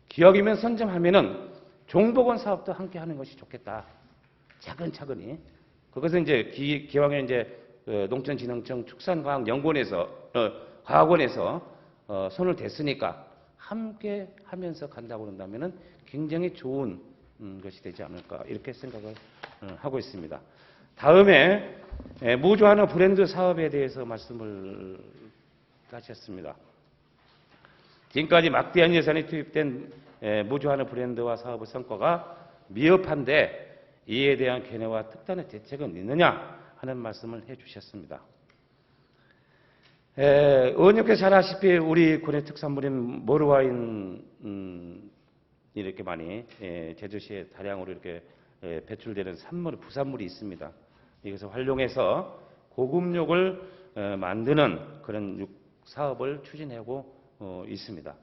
Speaker 3: 기왕이면 선점하면은 종복원 사업도 함께 하는 것이 좋겠다. 차근차근히. 그것은 이제 기왕에 이제 농촌진흥청 과학원에서 손을 댔으니까 함께 하면서 간다고 한다면은 굉장히 좋은 것이 되지 않을까 이렇게 생각을 하고 있습니다. 다음에 무주한우 브랜드 사업에 대해서 말씀을 하셨습니다. 지금까지 막대한 예산이 투입된 무주한우 브랜드화 사업의 성과가 미흡한데 이에 대한 견해와 특단의 대책은 있느냐 하는 말씀을 해주셨습니다. 의원님께서 잘 아시다시피 우리 군의 특산물인 모르와인 이렇게 많이 제주시에 다량으로 이렇게 배출되는 부산물이 있습니다. 이것을 활용해서 고급육을 만드는 그런 육 사업을 추진하고 있습니다.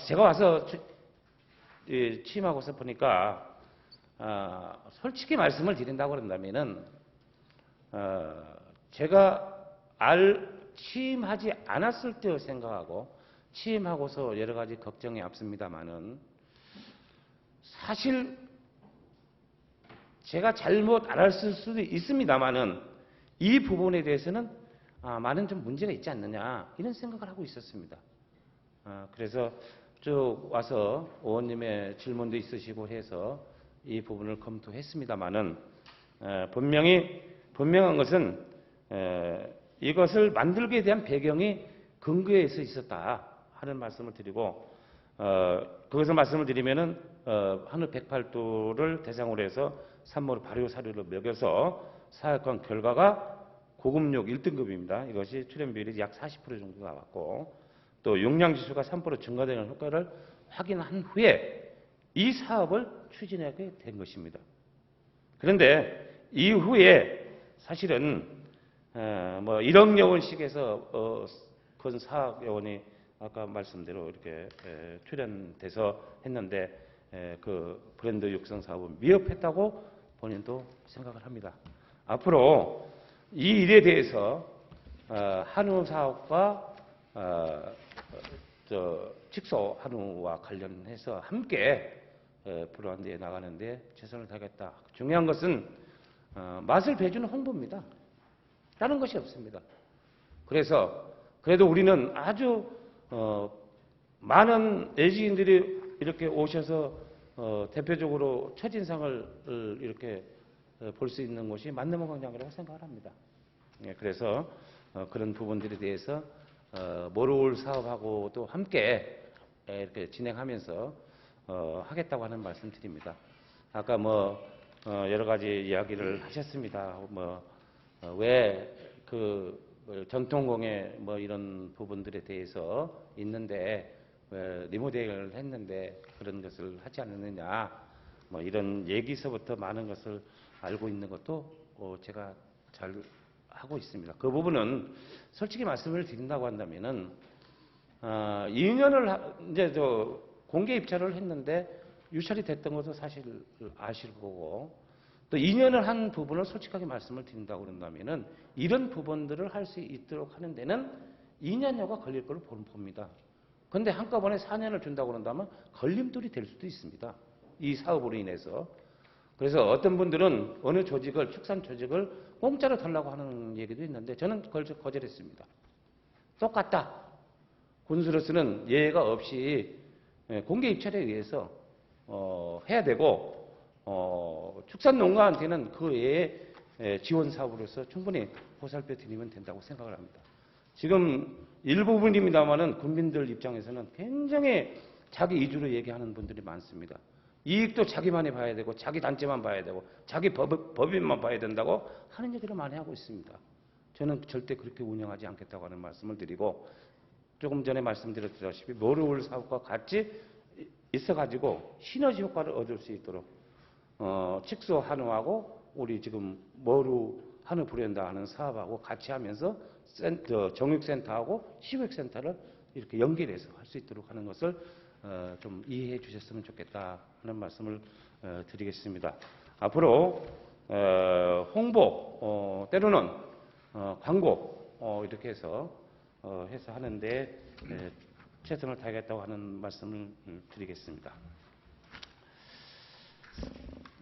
Speaker 3: 제가 와서 취임하고서 보니까 솔직히 말씀을 드린다고 그런다면은 제가 취임하지 않았을 때의 생각하고 취임하고서 여러 가지 걱정이 앞섭니다만은 사실 제가 잘못 알았을 수도 있습니다만은 이 부분에 대해서는 많은 좀 문제가 있지 않느냐 이런 생각을 하고 있었습니다. 그래서 쭉 와서 의원님의 질문도 있으시고 해서 이 부분을 검토했습니다만은 분명한 것은 이것을 만들게 대한 배경이 근거에서 있었다 하는 말씀을 드리고 그것을 말씀을 드리면은 한우 108도를 대상으로 해서 산모를 발효 사료를 먹여서 사육한 결과가 고급육 1등급입니다. 이것이 출현 비율이 약 40% 정도 나왔고 또 용량 지수가 3% 증가되는 효과를 확인한 후에 이 사업을 추진하게 된 것입니다. 그런데 이후에 사실은 뭐 1억 원씩에서 건 사학원이 아까 말씀대로 이렇게 출연돼서 했는데 그 브랜드 육성 사업은 미흡했다고 본인도 생각을 합니다. 앞으로 이 일에 대해서 한우 사업과 칙소 한우와 관련해서 함께 브랜드에 나가는데 최선을 다하겠다. 중요한 것은 맛을 배주는 홍보입니다. 다른 것이 없습니다. 그래서 그래도 우리는 아주 많은 LG인들이 이렇게 오셔서 대표적으로 첫인상을 이렇게 볼 수 있는 곳이 만남원 광장이라고 생각을 합니다. 그래서 그런 부분들에 대해서 모르올 사업하고도 함께 이렇게 진행하면서 하겠다고 하는 말씀드립니다. 아까 뭐 여러 가지 이야기를 하셨습니다. 왜 그 전통공예 뭐 이런 부분들에 대해서 있는데 왜 리모델을 했는데 그런 것을 하지 않았느냐 뭐 이런 얘기서부터 많은 것을 알고 있는 것도 제가 잘 하고 있습니다. 그 부분은 솔직히 말씀을 드린다고 한다면은 2년을 이제 공개 입찰을 했는데 유찰이 됐던 것도 사실 아실 거고 또 2년을 한 부분을 솔직하게 말씀을 드린다고 그런다면은 이런 부분들을 할 수 있도록 하는 데는 2년여가 걸릴 걸로 봅니다. 그런데 한꺼번에 4년을 준다고 그런다면 걸림돌이 될 수도 있습니다. 이 사업으로 인해서. 그래서 어떤 분들은 어느 조직을, 축산 조직을 공짜로 달라고 하는 얘기도 있는데 저는 거절했습니다. 똑같다. 군수로서는 예외가 없이 공개 입찰에 의해서 해야 되고 축산농가한테는 그 외에 지원 사업으로서 충분히 보살펴 드리면 된다고 생각을 합니다. 지금 일부분입니다만은 국민들 입장에서는 굉장히 자기 위주로 얘기하는 분들이 많습니다. 이익도 자기만이 봐야 되고 자기 단체만 봐야 되고 자기 법인만 봐야 된다고 하는 얘기를 많이 하고 있습니다. 저는 절대 그렇게 운영하지 않겠다고 하는 말씀을 드리고 조금 전에 말씀드렸다시피 머루울 사업과 같이 있어가지고 시너지 효과를 얻을 수 있도록 칙소 한우하고 우리 지금 머루 한우 브랜드 하는 사업하고 같이 하면서 정육센터하고 식육센터를 이렇게 연결해서 할 수 있도록 하는 것을 좀 이해해 주셨으면 좋겠다 하는 말씀을 드리겠습니다. 앞으로 홍보 때로는 광고 이렇게 해서 하는데 최선을 다하겠다고 하는 말씀을 드리겠습니다.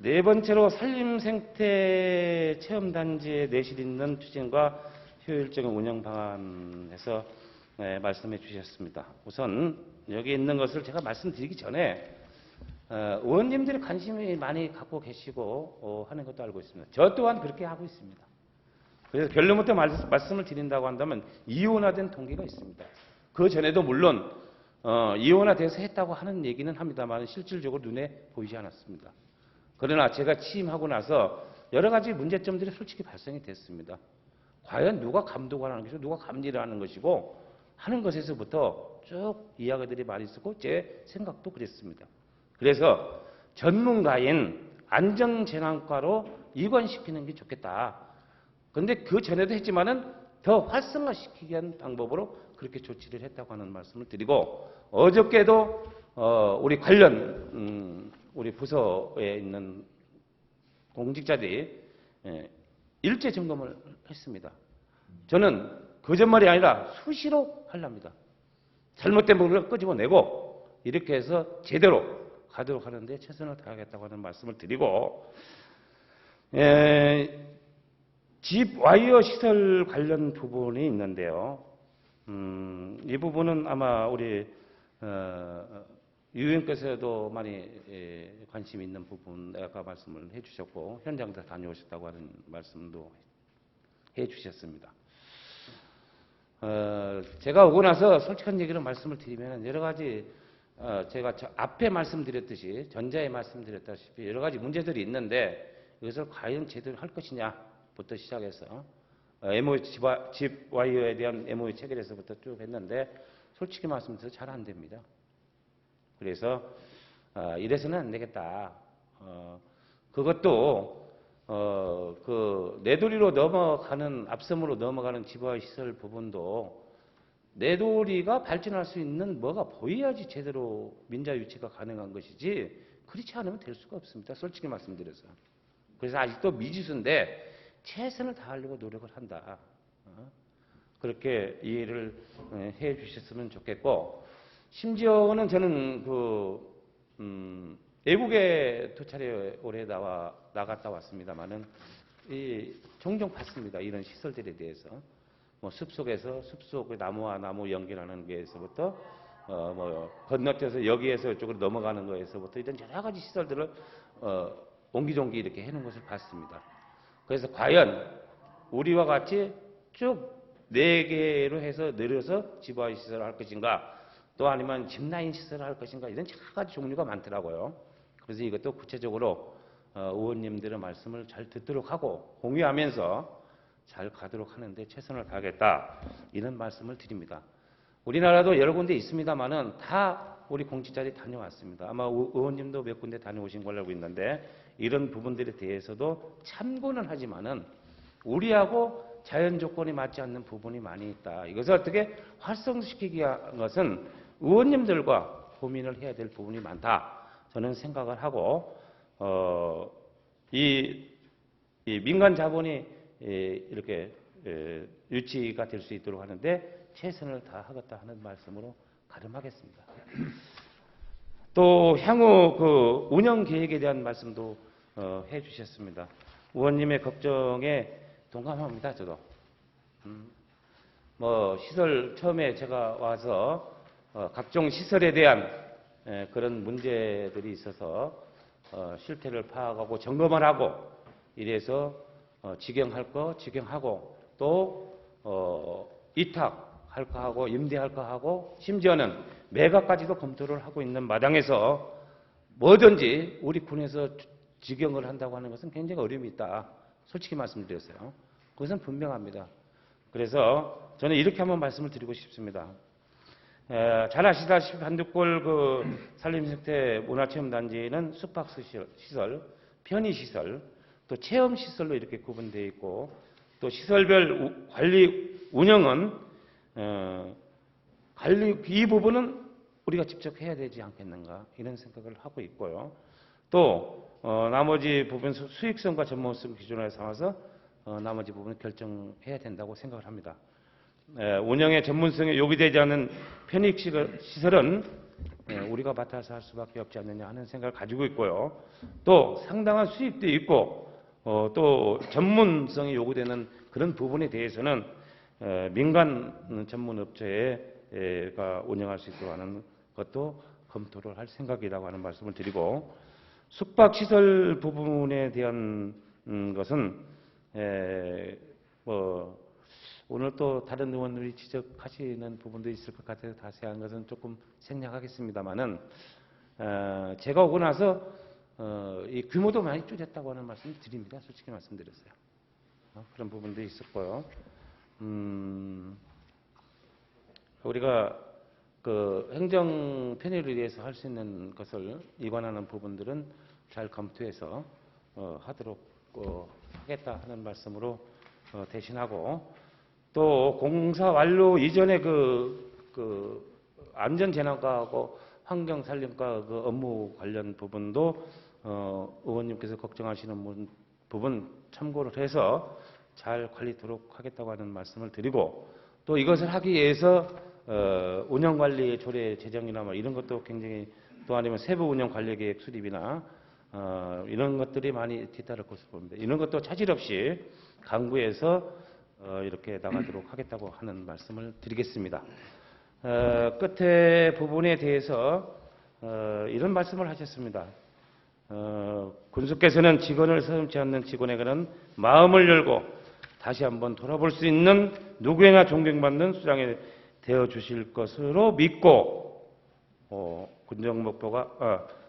Speaker 3: 네 번째로 산림생태 체험단지에 내실 있는 추진과 효율적인 운영 방안에서 말씀해 주셨습니다. 우선 여기 있는 것을 제가 말씀드리기 전에 의원님들이 관심이 많이 갖고 계시고 하는 것도 알고 있습니다. 저 또한 그렇게 하고 있습니다. 그래서 결론부터 말씀을 드린다고 한다면 이원화된 동기가 있습니다. 그 전에도 물론 이원화돼서 했다고 하는 얘기는 합니다만 실질적으로 눈에 보이지 않았습니다. 그러나 제가 취임하고 나서 여러 가지 문제점들이 솔직히 발생이 됐습니다. 과연 누가 감독을 하는 것이고 누가 감리를 하는 것이고 하는 것에서부터 쭉 이야기들이 많이 있었고 제 생각도 그랬습니다. 그래서 전문가인 안전재난과로 이관시키는 게 좋겠다. 그런데 그 전에도 했지만은 더 활성화시키기 위한 방법으로 그렇게 조치를 했다고 하는 말씀을 드리고 어저께도 우리 관련 우리 부서에 있는 공직자들이 일제 점검을 했습니다. 저는 거짓말이 아니라 수시로 하랍니다. 잘못된 부분을 끄집어내고 이렇게 해서 제대로 가도록 하는데 최선을 다하겠다고 하는 말씀을 드리고 집 와이어 시설 관련 부분이 있는데요. 이 부분은 아마 우리 유 의원께서도 많이 관심 있는 부분 아까 말씀을 해주셨고 현장도 다녀오셨다고 하는 말씀도 해주셨습니다. 제가 오고 나서 솔직한 얘기로 말씀을 드리면 여러 가지 제가 앞에 말씀드렸듯이 전자에 말씀드렸다시피 여러 가지 문제들이 있는데 이것을 과연 제대로 할 것이냐부터 시작해서 MOU 집 와이어에 대한 MOU 체결에서부터 쭉 했는데 솔직히 말씀드려서 잘 안 됩니다. 그래서 이래서는 안 되겠다. 그것도 그 내도리로 넘어가는 앞섬으로 넘어가는 집화 시설 부분도 내도리가 발전할 수 있는 뭐가 보여야지 제대로 민자 유치가 가능한 것이지 그렇지 않으면 될 수가 없습니다. 솔직히 말씀드려서. 그래서 아직도 미지수인데 최선을 다하려고 노력을 한다. 그렇게 이해를 해 주셨으면 좋겠고 심지어는 저는 외국에 두 차례 올해 나갔다 왔습니다만은 종종 봤습니다. 이런 시설들에 대해서 뭐 숲속에서 숲속 나무와 나무 연결하는 게에서부터 뭐 건너뛰어서 여기에서 이쪽으로 넘어가는 거에서부터 이런 여러 가지 시설들을 옹기종기 이렇게 해놓은 것을 봤습니다. 그래서 과연 우리와 같이 쭉 4개로 해서 내려서 집화 시설을 할 것인가 또 아니면 짚라인 시설을 할 것인가 이런 여러 가지 종류가 많더라고요. 그래서 이것도 구체적으로 의원님들의 말씀을 잘 듣도록 하고 공유하면서 잘 가도록 하는데 최선을 다하겠다 이런 말씀을 드립니다. 우리나라도 여러 군데 있습니다만은 다 우리 공직자들이 다녀왔습니다. 아마 의원님도 몇 군데 다녀오신 걸로 알고 있는데 이런 부분들에 대해서도 참고는 하지만은 우리하고 자연 조건이 맞지 않는 부분이 많이 있다. 이것을 어떻게 활성시키기 위한 것은 의원님들과 고민을 해야 될 부분이 많다. 저는 생각을 하고 이 이 민간 자본이 이렇게 유치가 될 수 있도록 하는데 최선을 다하겠다 하는 말씀으로 가름하겠습니다. 또 향후 그 운영 계획에 대한 말씀도 해주셨습니다. 의원님의 걱정에 동감합니다. 저도. 뭐 시설 처음에 제가 와서 각종 시설에 대한 그런 문제들이 있어서 실태를 파악하고 점검을 하고 이래서 직영할 거 직영하고 또 이탁할 거 하고 임대할 거 하고 심지어는 매각까지도 검토를 하고 있는 마당에서 뭐든지 우리 군에서 직영을 한다고 하는 것은 굉장히 어려움이 있다. 솔직히 말씀드렸어요. 그것은 분명합니다. 그래서 저는 이렇게 한번 말씀을 드리고 싶습니다. 잘 아시다시피 반두골 그 산림생태 문화체험단지는 숙박시설, 편의시설, 또 체험시설로 이렇게 구분되어 있고 또 시설별 관리 운영은 관리 이 부분은 우리가 직접 해야 되지 않겠는가 이런 생각을 하고 있고요. 또 나머지 부분 수익성과 전문성 기준을 삼아서 나머지 부분을 결정해야 된다고 생각을 합니다. 운영의 전문성에 요구되지 않는 편익시설은 우리가 맡아서 할 수밖에 없지 않느냐 하는 생각을 가지고 있고요. 또 상당한 수익도 있고 또 전문성이 요구되는 그런 부분에 대해서는 민간 전문업체가 운영할 수 있도록 하는 것도 검토를 할 생각이라고 하는 말씀을 드리고 숙박시설 부분에 대한 것은 오늘 또 다른 의원들이 지적하시는 부분도 있을 것 같아서 자세한 것은 조금 생략하겠습니다만은 제가 오고 나서 이 규모도 많이 줄였다고 하는 말씀을 드립니다. 솔직히 말씀드렸어요. 그런 부분도 있었고요. 우리가 그 행정 편의를 위해서 할 수 있는 것을 이관하는 부분들은 잘 검토해서 하도록 하겠다 하는 말씀으로 대신하고 또 공사 완료 이전에 그 안전재난과하고 환경산림과 그 업무 관련 부분도 의원님께서 걱정하시는 부분 참고를 해서 잘 관리토록 하겠다고 하는 말씀을 드리고 또 이것을 하기 위해서 운영관리 조례 제정이나 뭐 이런 것도 굉장히 또 아니면 세부 운영 관리계획 수립이나 이런 것들이 많이 뒤따를 것으로 봅니다. 이런 것도 차질 없이 강구해서 이렇게 나가도록 하겠다고 하는 말씀을 드리겠습니다. 끝에 부분에 대해서 이런 말씀을 하셨습니다. 군수께서는 직원을 서슴지 않는 직원에게는 마음을 열고 다시 한번 돌아볼 수 있는 누구에나 존경받는 수장이 되어 주실 것으로 믿고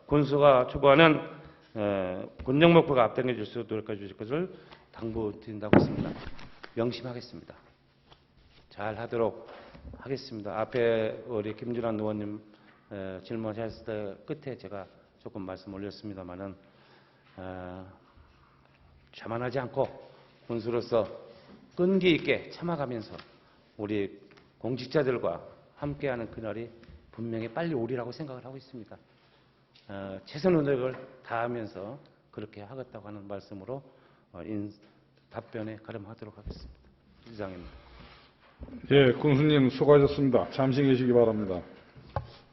Speaker 3: 군수가 추구하는 군정 목표가 앞당겨 줄 수 있도록 노력해 주실 것을 당부드린다고 했습니다. 명심하겠습니다. 잘 하도록 하겠습니다. 앞에 우리 김준환 의원님 질문하셨을 때 끝에 제가 조금 말씀 올렸습니다만은 자만하지 않고 군수로서 끈기 있게 참아가면서 우리 공직자들과 함께하는 그날이 분명히 빨리 오리라고 생각을 하고 있습니다. 최선의 노력을 다하면서 그렇게 하겠다고 하는 말씀으로 답변에 가름하도록 하겠습니다. 이상입니다.
Speaker 2: 예, 군수님 수고하셨습니다. 잠시 계시기 바랍니다.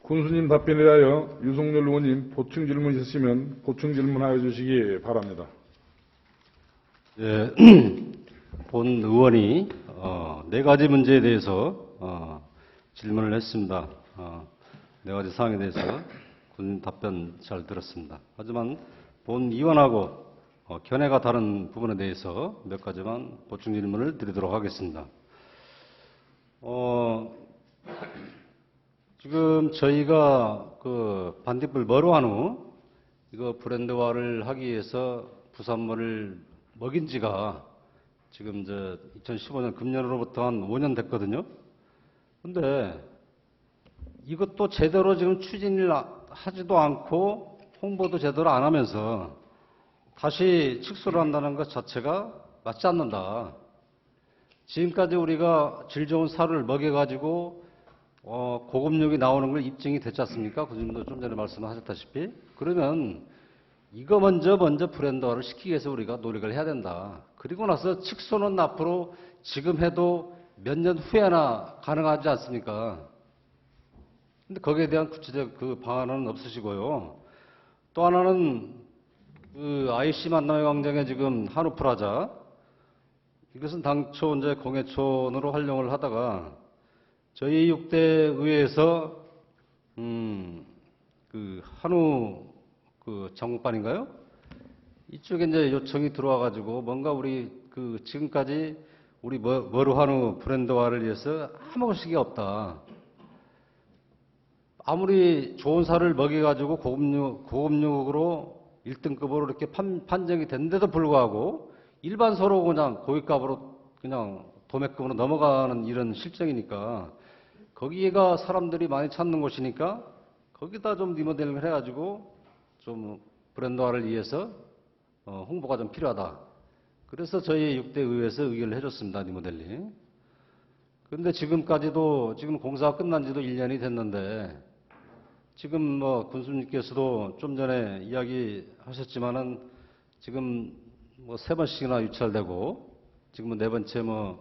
Speaker 2: 군수님 답변에 대하여 유석열 의원님 보충 질문 있으시면 보충 질문하여 주시기 바랍니다.
Speaker 1: 예, 본 의원이 네 가지 문제에 대해서 질문을 했습니다. 네 가지 사항에 대해서 군수님 답변 잘 들었습니다. 하지만 본 의원하고 견해가 다른 부분에 대해서 몇 가지만 보충 질문을 드리도록 하겠습니다. 지금 저희가 그 반딧불 머루한 후 이거 브랜드화를 하기 위해서 부산물을 먹인 지가 지금 2015년 금년으로부터 한 5년 됐거든요. 근데 이것도 제대로 지금 추진을 하지도 않고 홍보도 제대로 안 하면서 다시 축소를 한다는 것 자체가 맞지 않는다. 지금까지 우리가 질 좋은 사료를 먹여가지고 고급육이 나오는 걸 입증이 됐지 않습니까? 교수님도 좀 전에 말씀하셨다시피. 그러면 이거 먼저 브랜드화를 시키기 위해서 우리가 노력을 해야 된다. 그리고 나서 칙소는 앞으로 지금 해도 몇 년 후에나 가능하지 않습니까? 근데 거기에 대한 구체적 그 방안은 없으시고요. 또 하나는 그 IC 만남의 광장에 지금 한우프라자, 이것은 당초 이제 공예촌으로 활용을 하다가 저희 6대 의회에서 그 한우 그 장관인가요? 이쪽에 이제 요청이 들어와 가지고 뭔가 우리 그 지금까지 우리 머루한우 브랜드화를 위해서 아무 것이 없다. 아무리 좋은 살을 먹여 가지고 고급육으로 1등급으로 이렇게 판정이 됐는데도 불구하고 일반소로 그냥 고깃값으로 그냥 도매급으로 넘어가는 이런 실정이니까 거기가 사람들이 많이 찾는 곳이니까 거기다 좀 리모델링을 해가지고 좀 브랜드화를 위해서 홍보가 좀 필요하다. 그래서 저희 6대 의회에서 의결을 해줬습니다. 리모델링. 그런데 지금까지도 지금 공사가 끝난 지도 1년이 됐는데 지금 뭐 군수님께서도 좀 전에 이야기하셨지만은 지금 뭐 3번씩이나 유찰되고 지금은 4번째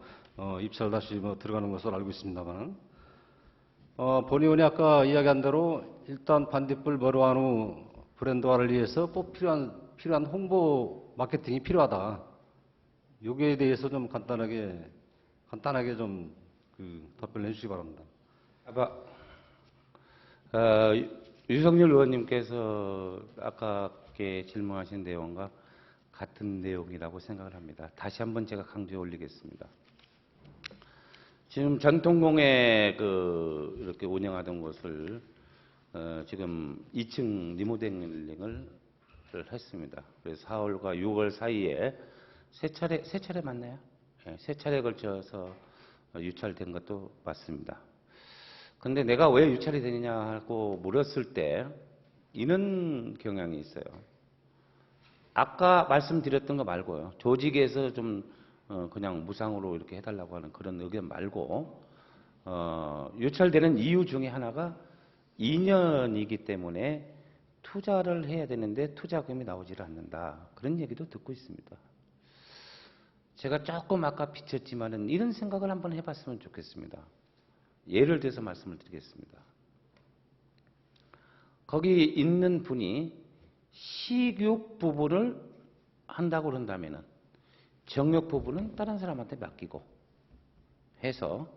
Speaker 1: 입찰 다시 들어가는 것으로 알고 있습니다만 본의원이 아까 이야기한 대로 일단 반딧불 머루한우 브랜드화를 위해서 꼭 필요한 홍보 마케팅이 필요하다. 여기에 대해서 좀 간단하게 좀 답변을 해주시기 바랍니다.
Speaker 3: 유석열 의원님께서 아까께 질문하신 내용과 같은 내용이라고 생각을 합니다. 다시 한번 제가 강조해 올리겠습니다. 지금 전통공예 이렇게 운영하던 곳을 지금 2층 리모델링을 했습니다. 그래서 4월과 6월 사이에 세 차례 맞나요? 네, 3차례에 걸쳐서 유찰된 것도 맞습니다. 근데 내가 왜 유찰이 되느냐 하고 물었을 때 이런 경향이 있어요. 아까 말씀드렸던 거 말고요. 조직에서 좀 그냥 무상으로 이렇게 해달라고 하는 그런 의견 말고 유찰되는 이유 중에 하나가 2년이기 때문에 투자를 해야 되는데 투자금이 나오질 않는다. 그런 얘기도 듣고 있습니다. 제가 조금 아까 비쳤지만은 이런 생각을 한번 해봤으면 좋겠습니다. 예를 들어서 말씀을 드리겠습니다. 거기 있는 분이 식육 부분을 한다고 그런다면은 정육 부분은 다른 사람한테 맡기고 해서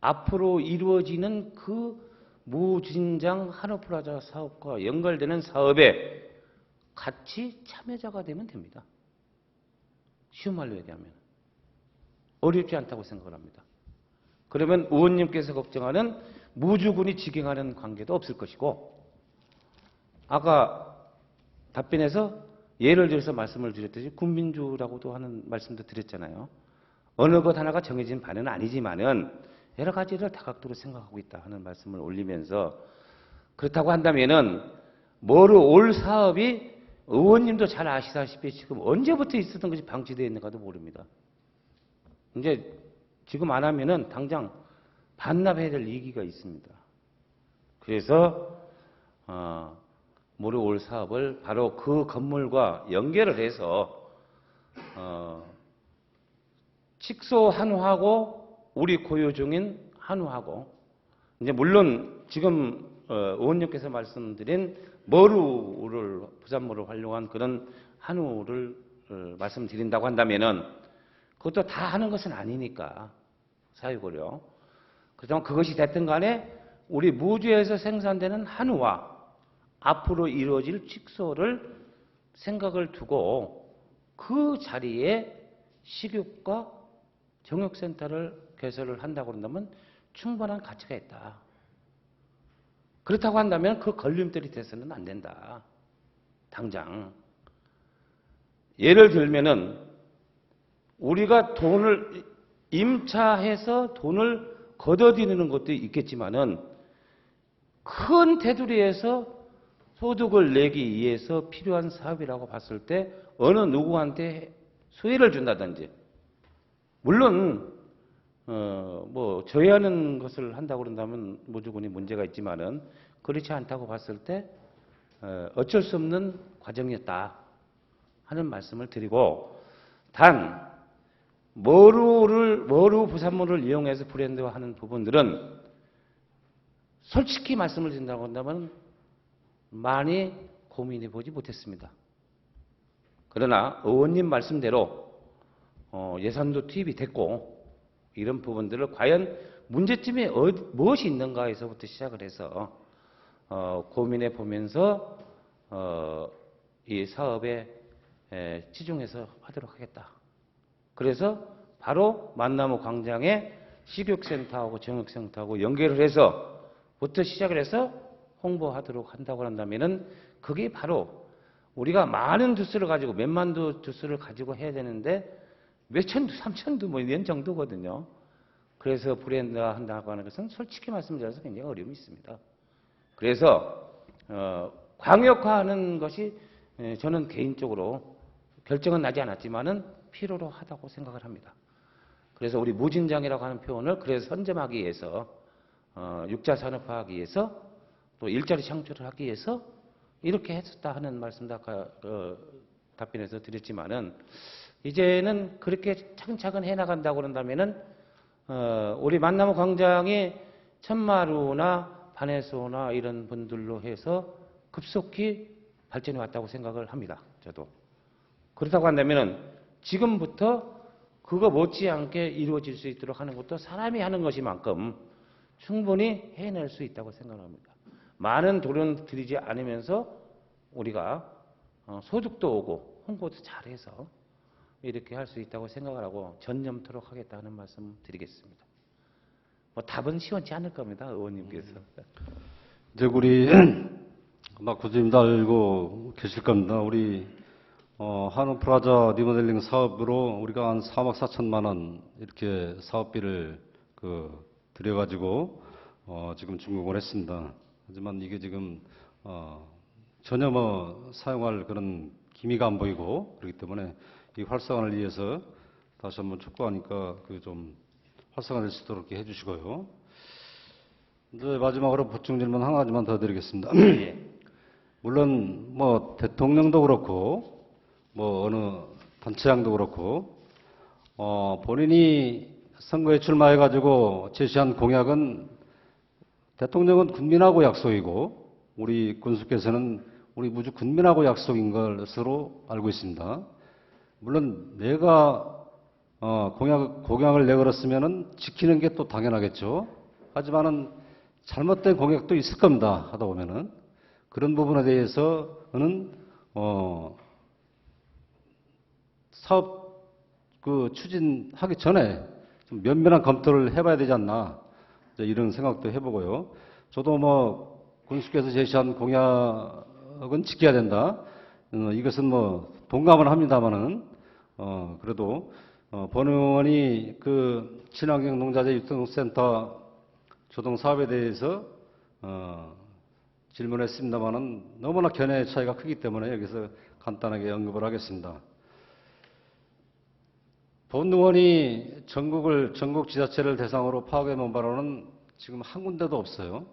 Speaker 3: 앞으로 이루어지는 그 무진장 한우프라자 사업과 연결되는 사업에 같이 참여자가 되면 됩니다. 쉬운 말로 얘기하면 어렵지 않다고 생각을 합니다. 그러면 의원님께서 걱정하는 무주군이 직행하는 관계도 없을 것이고 아까 답변에서 예를 들어서 말씀을 드렸듯이 군민주라고도 하는 말씀도 드렸잖아요. 어느 것 하나가 정해진 바는 아니지만은 여러 가지를 다각도로 생각하고 있다 하는 말씀을 올리면서 그렇다고 한다면은 뭐로 올 사업이 의원님도 잘 아시다시피 지금 언제부터 있었던 것이 방치되어 있는가도 모릅니다. 이제 지금 안 하면은 당장 반납해야 될 위기가 있습니다. 그래서 모레 올 사업을 바로 그 건물과 연결을 해서 칙소 한우하고 우리 고유 중인 한우하고 이제 물론 지금 의원님께서 말씀드린 머루를 부산머루를 활용한 그런 한우를 말씀드린다고 한다면은 그것도 다 하는 것은 아니니까 사유고려. 그렇다면 그것이 됐든 간에 우리 무주에서 생산되는 한우와 앞으로 이루어질 칙소를 생각을 두고 그 자리에 식육과 정육센터를 개설을 한다고 한다면 충분한 가치가 있다. 그렇다고 한다면 그 걸림돌이 돼서는 안 된다. 당장. 예를 들면은 우리가 돈을 임차해서 돈을 걷어들이는 것도 있겠지만은 큰 테두리에서 소득을 내기 위해서 필요한 사업이라고 봤을 때 어느 누구한테 수혜를 준다든지 물론 뭐 저해하는 것을 한다고 그런다면 무조건이 문제가 있지만은 그렇지 않다고 봤을 때 어쩔 수 없는 과정이었다 하는 말씀을 드리고, 단 머루 부산물을 이용해서 브랜드화하는 부분들은 솔직히 말씀을 드린다고 한다면 많이 고민해 보지 못했습니다. 그러나 의원님 말씀대로 예산도 투입이 됐고, 이런 부분들을 과연 문제점이 무엇이 있는가에서부터 시작을 해서 고민해 보면서 이 사업에 치중해서 하도록 하겠다. 그래서 바로 만나무 광장에 식육센터하고 정육센터하고 연결을 해서부터 시작을 해서 홍보하도록 한다고 한다면은, 그게 바로 우리가 많은 두수를 가지고 몇만 두 두수를 가지고 해야 되는데 몇천 두, 삼천 두 뭐 이런 정도거든요. 그래서 브랜드화 한다고 하는 것은 솔직히 말씀드려서 굉장히 어려움이 있습니다. 그래서 광역화하는 것이 저는 개인적으로 결정은 나지 않았지만은 필요로 하다고 생각을 합니다. 그래서 우리 무진장이라고 하는 표현을 그래서 선점하기 위해서, 육자 산업화하기 위해서, 또 일자리 창출을 하기 위해서 이렇게 했었다 하는 말씀도 아까 답변해서 드렸지만은, 이제는 그렇게 차근차근 해나간다고 그런다면은 우리 만나무 광장이 천마루나 반해소나 이런 분들로 해서 급속히 발전해 왔다고 생각을 합니다. 저도. 그렇다고 한다면은 지금부터 그거 못지않게 이루어질 수 있도록 하는 것도 사람이 하는 것이만큼 충분히 해낼 수 있다고 생각합니다. 많은 돈을 들이지 않으면서 우리가 소득도 오고 홍보도 잘해서 이렇게 할 수 있다고 생각을 하고 전념토록 하겠다는 말씀 드리겠습니다. 뭐 답은 시원치 않을 겁니다, 의원님께서.
Speaker 1: 이제 우리 아마 교수님도 알고 계실 겁니다. 우리 한우 프라자 리모델링 사업으로 우리가 한 3억 4천만 원 이렇게 사업비를 들여가지고 지금 준공을 했습니다. 하지만 이게 지금 전혀 사용할 그런 기미가 안 보이고, 그렇기 때문에 이 활성화를 위해서 다시 한번 촉구하니까 좀 활성화될 수 있도록 이렇게 해주시고요. 이제 마지막으로 보충 질문 한 가지만 더 드리겠습니다. 물론 대통령도 그렇고 어느 단체장도 그렇고 본인이 선거에 출마해가지고 제시한 공약은 대통령은 국민하고 약속이고 우리 군수께서는 우리 무주 군민하고 약속인 것으로 알고 있습니다. 물론 내가 공약을 내걸었으면은 지키는 게 또 당연하겠죠. 하지만은 잘못된 공약도 있을 겁니다. 하다 보면은 그런 부분에 대해서는 사업 추진하기 전에 좀 면밀한 검토를 해봐야 되지 않나, 이런 생각도 해보고요. 저도 군수께서 제시한 공약은 지켜야 된다. 이것은 동감은 합니다만은 그래도 본 의원이 친환경 농자재 유통센터 조동 사업에 대해서 질문했습니다만은 너무나 견해의 차이가 크기 때문에 여기서 간단하게 언급을 하겠습니다. 본 의원이 전국 지자체를 대상으로 파악해본 바로는 지금 한 군데도 없어요.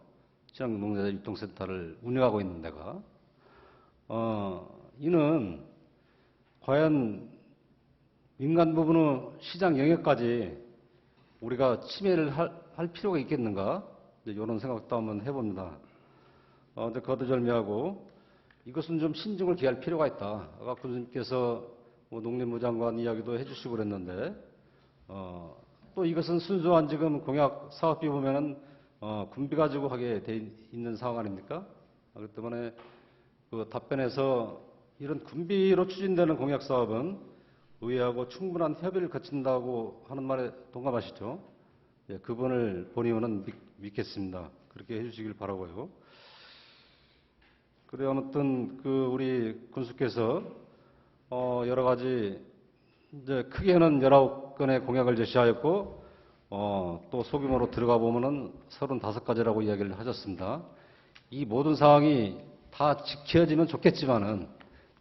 Speaker 1: 친환경 농자재 유통센터를 운영하고 있는 데가. 이는 과연 민간 부분의 시장 영역까지 우리가 침해를 할 필요가 있겠는가? 이런 생각도 한번 해봅니다. 근데 거두절미하고 이것은 좀 신중을 기할 필요가 있다. 아까 교수님께서 농림부 장관 이야기도 해주시고 그랬는데, 또 이것은 순수한 지금 공약 사업비 보면은 군비 가지고 하게 돼 있는 상황 아닙니까? 그렇기 때문에 답변에서 이런 군비로 추진되는 공약 사업은 의회하고 충분한 협의를 거친다고 하는 말에 동감하시죠? 예, 그분을 본 의원은 믿겠습니다. 그렇게 해주시길 바라고요. 그래 아무튼 우리 군수께서 여러 가지 이제 크게는 19건의 공약을 제시하였고 또 소규모로 들어가 보면은 35가지라고 이야기를 하셨습니다. 이 모든 사항이 다 지켜지면 좋겠지만은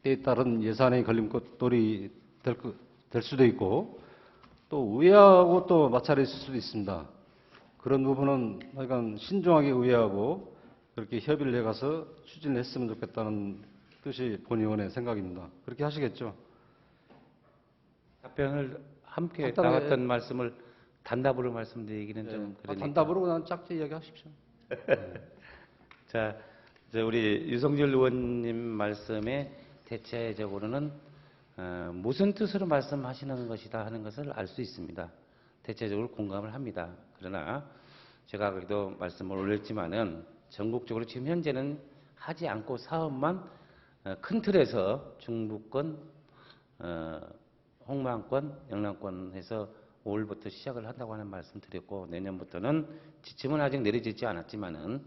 Speaker 1: 때에 따른 예산의 걸림돌이 될 수도 있고 또 의회하고 또 마찰이 있을 수도 있습니다. 그런 부분은 하여간 신중하게 의회하고 그렇게 협의를 해가서 추진을 했으면 좋겠다는 뜻이 본 의원의 생각입니다. 그렇게 하시겠죠?
Speaker 3: 답변을 함께
Speaker 1: 간단하게-
Speaker 3: 나왔던 말씀을 단답으로 말씀드리기는 좀 그러니까.
Speaker 1: 단답으로 그냥 짧게 이야기하십시오.
Speaker 3: 자, 이제 우리 유성열 의원님 말씀에 대체적으로는 무슨 뜻으로 말씀하시는 것이다 하는 것을 알 수 있습니다. 대체적으로 공감을 합니다. 그러나 제가 거기도 말씀을 올렸지만은 전국적으로 지금 현재는 하지 않고 사업만 큰 틀에서 중부권, 홍만권, 영남권에서 5월부터 시작을 한다고 하는 말씀 드렸고 내년부터는 지침은 아직 내려지지 않았지만은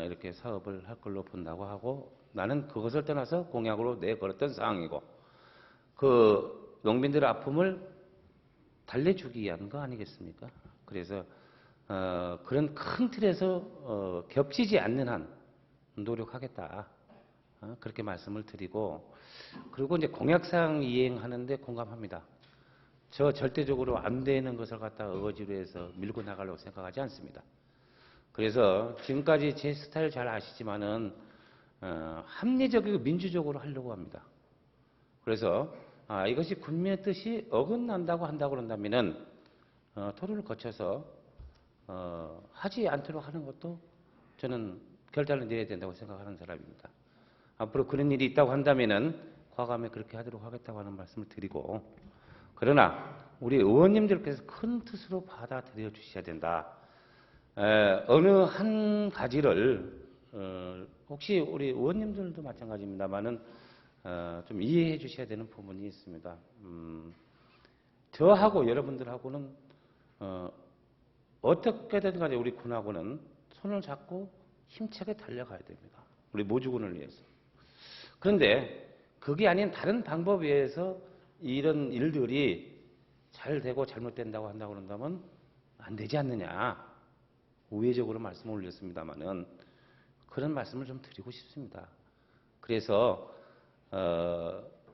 Speaker 3: 이렇게 사업을 할 걸로 본다고 하고 나는 그것을 떠나서 공약으로 내걸었던 사항이고 그 농민들의 아픔을 달래주기 위한 거 아니겠습니까? 그래서 그런 큰 틀에서 겹치지 않는 한 노력하겠다. 그렇게 말씀을 드리고 그리고 이제 공약사항 이행하는데 공감합니다. 저 절대적으로 안 되는 것을 갖다가 어거지로 해서 밀고 나가려고 생각하지 않습니다. 그래서 지금까지 제 스타일 잘 아시지만은 합리적이고 민주적으로 하려고 합니다. 그래서 이것이 국민의 뜻이 어긋난다고 한다고 그런다면은 토론을 거쳐서 하지 않도록 하는 것도 저는 결단을 내려야 된다고 생각하는 사람입니다. 앞으로 그런 일이 있다고 한다면은 과감히 그렇게 하도록 하겠다고 하는 말씀을 드리고 그러나 우리 의원님들께서 큰 뜻으로 받아들여 주셔야 된다. 어느 한 가지를 혹시 우리 의원님들도 마찬가지입니다만은 좀 이해해 주셔야 되는 부분이 있습니다. 저하고 여러분들하고는 어떻게든 간에 우리 군하고는 손을 잡고 힘차게 달려가야 됩니다. 우리 모주군을 위해서. 그런데 그게 아닌 다른 방법에 의해서 이런 일들이 잘 되고 잘못된다고 한다고 그런다면 안 되지 않느냐. 우회적으로 말씀을 올렸습니다만은 그런 말씀을 좀 드리고 싶습니다. 그래서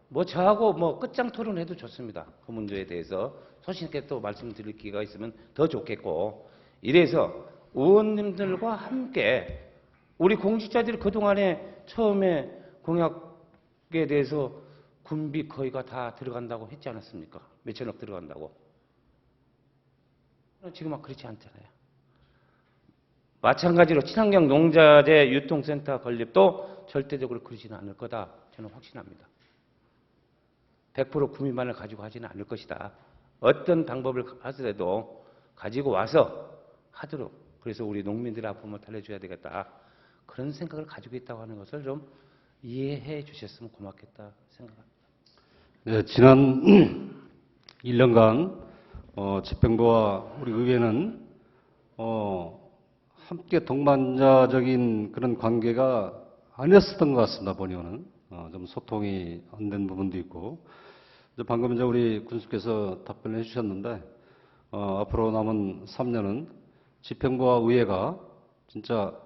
Speaker 3: 뭐 저하고 뭐 끝장 토론해도 좋습니다. 그 문제에 대해서 소신 있게 또 말씀드릴 기회가 있으면 더 좋겠고 이래서 의원님들과 함께 우리 공직자들이 그동안에 처음에 공약에 대해서 군비 거의가 다 들어간다고 했지 않았습니까? 몇천억 들어간다고. 지금 막 그렇지 않잖아요. 마찬가지로 친환경 농자재 유통센터 건립도 절대적으로 그러지는 않을 거다. 저는 확신합니다. 100% 구민만을 가지고 하지는 않을 것이다. 어떤 방법을 하더라도 가지고 와서 하도록. 그래서 우리 농민들의 아픔을 달래줘야 되겠다. 그런 생각을 가지고 있다고 하는 것을 좀 이해해 주셨으면 고맙겠다 생각합니다.
Speaker 1: 네, 지난 1년간 집행부와 우리 의회는 함께 동반자적인 그런 관계가 아니었었던 것 같습니다. 보니는 좀 소통이 안 된 부분도 있고 방금 이제 우리 군수께서 답변을 해주셨는데 앞으로 남은 3년은 집행부와 의회가 진짜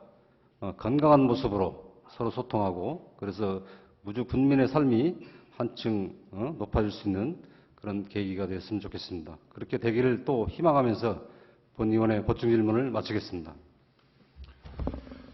Speaker 1: 건강한 모습으로 서로 소통하고 그래서 무주 군민의 삶이 한층 높아질 수 있는 그런 계기가 됐으면 좋겠습니다. 그렇게 되기를 또 희망하면서 본 의원의 보충 질문을 마치겠습니다.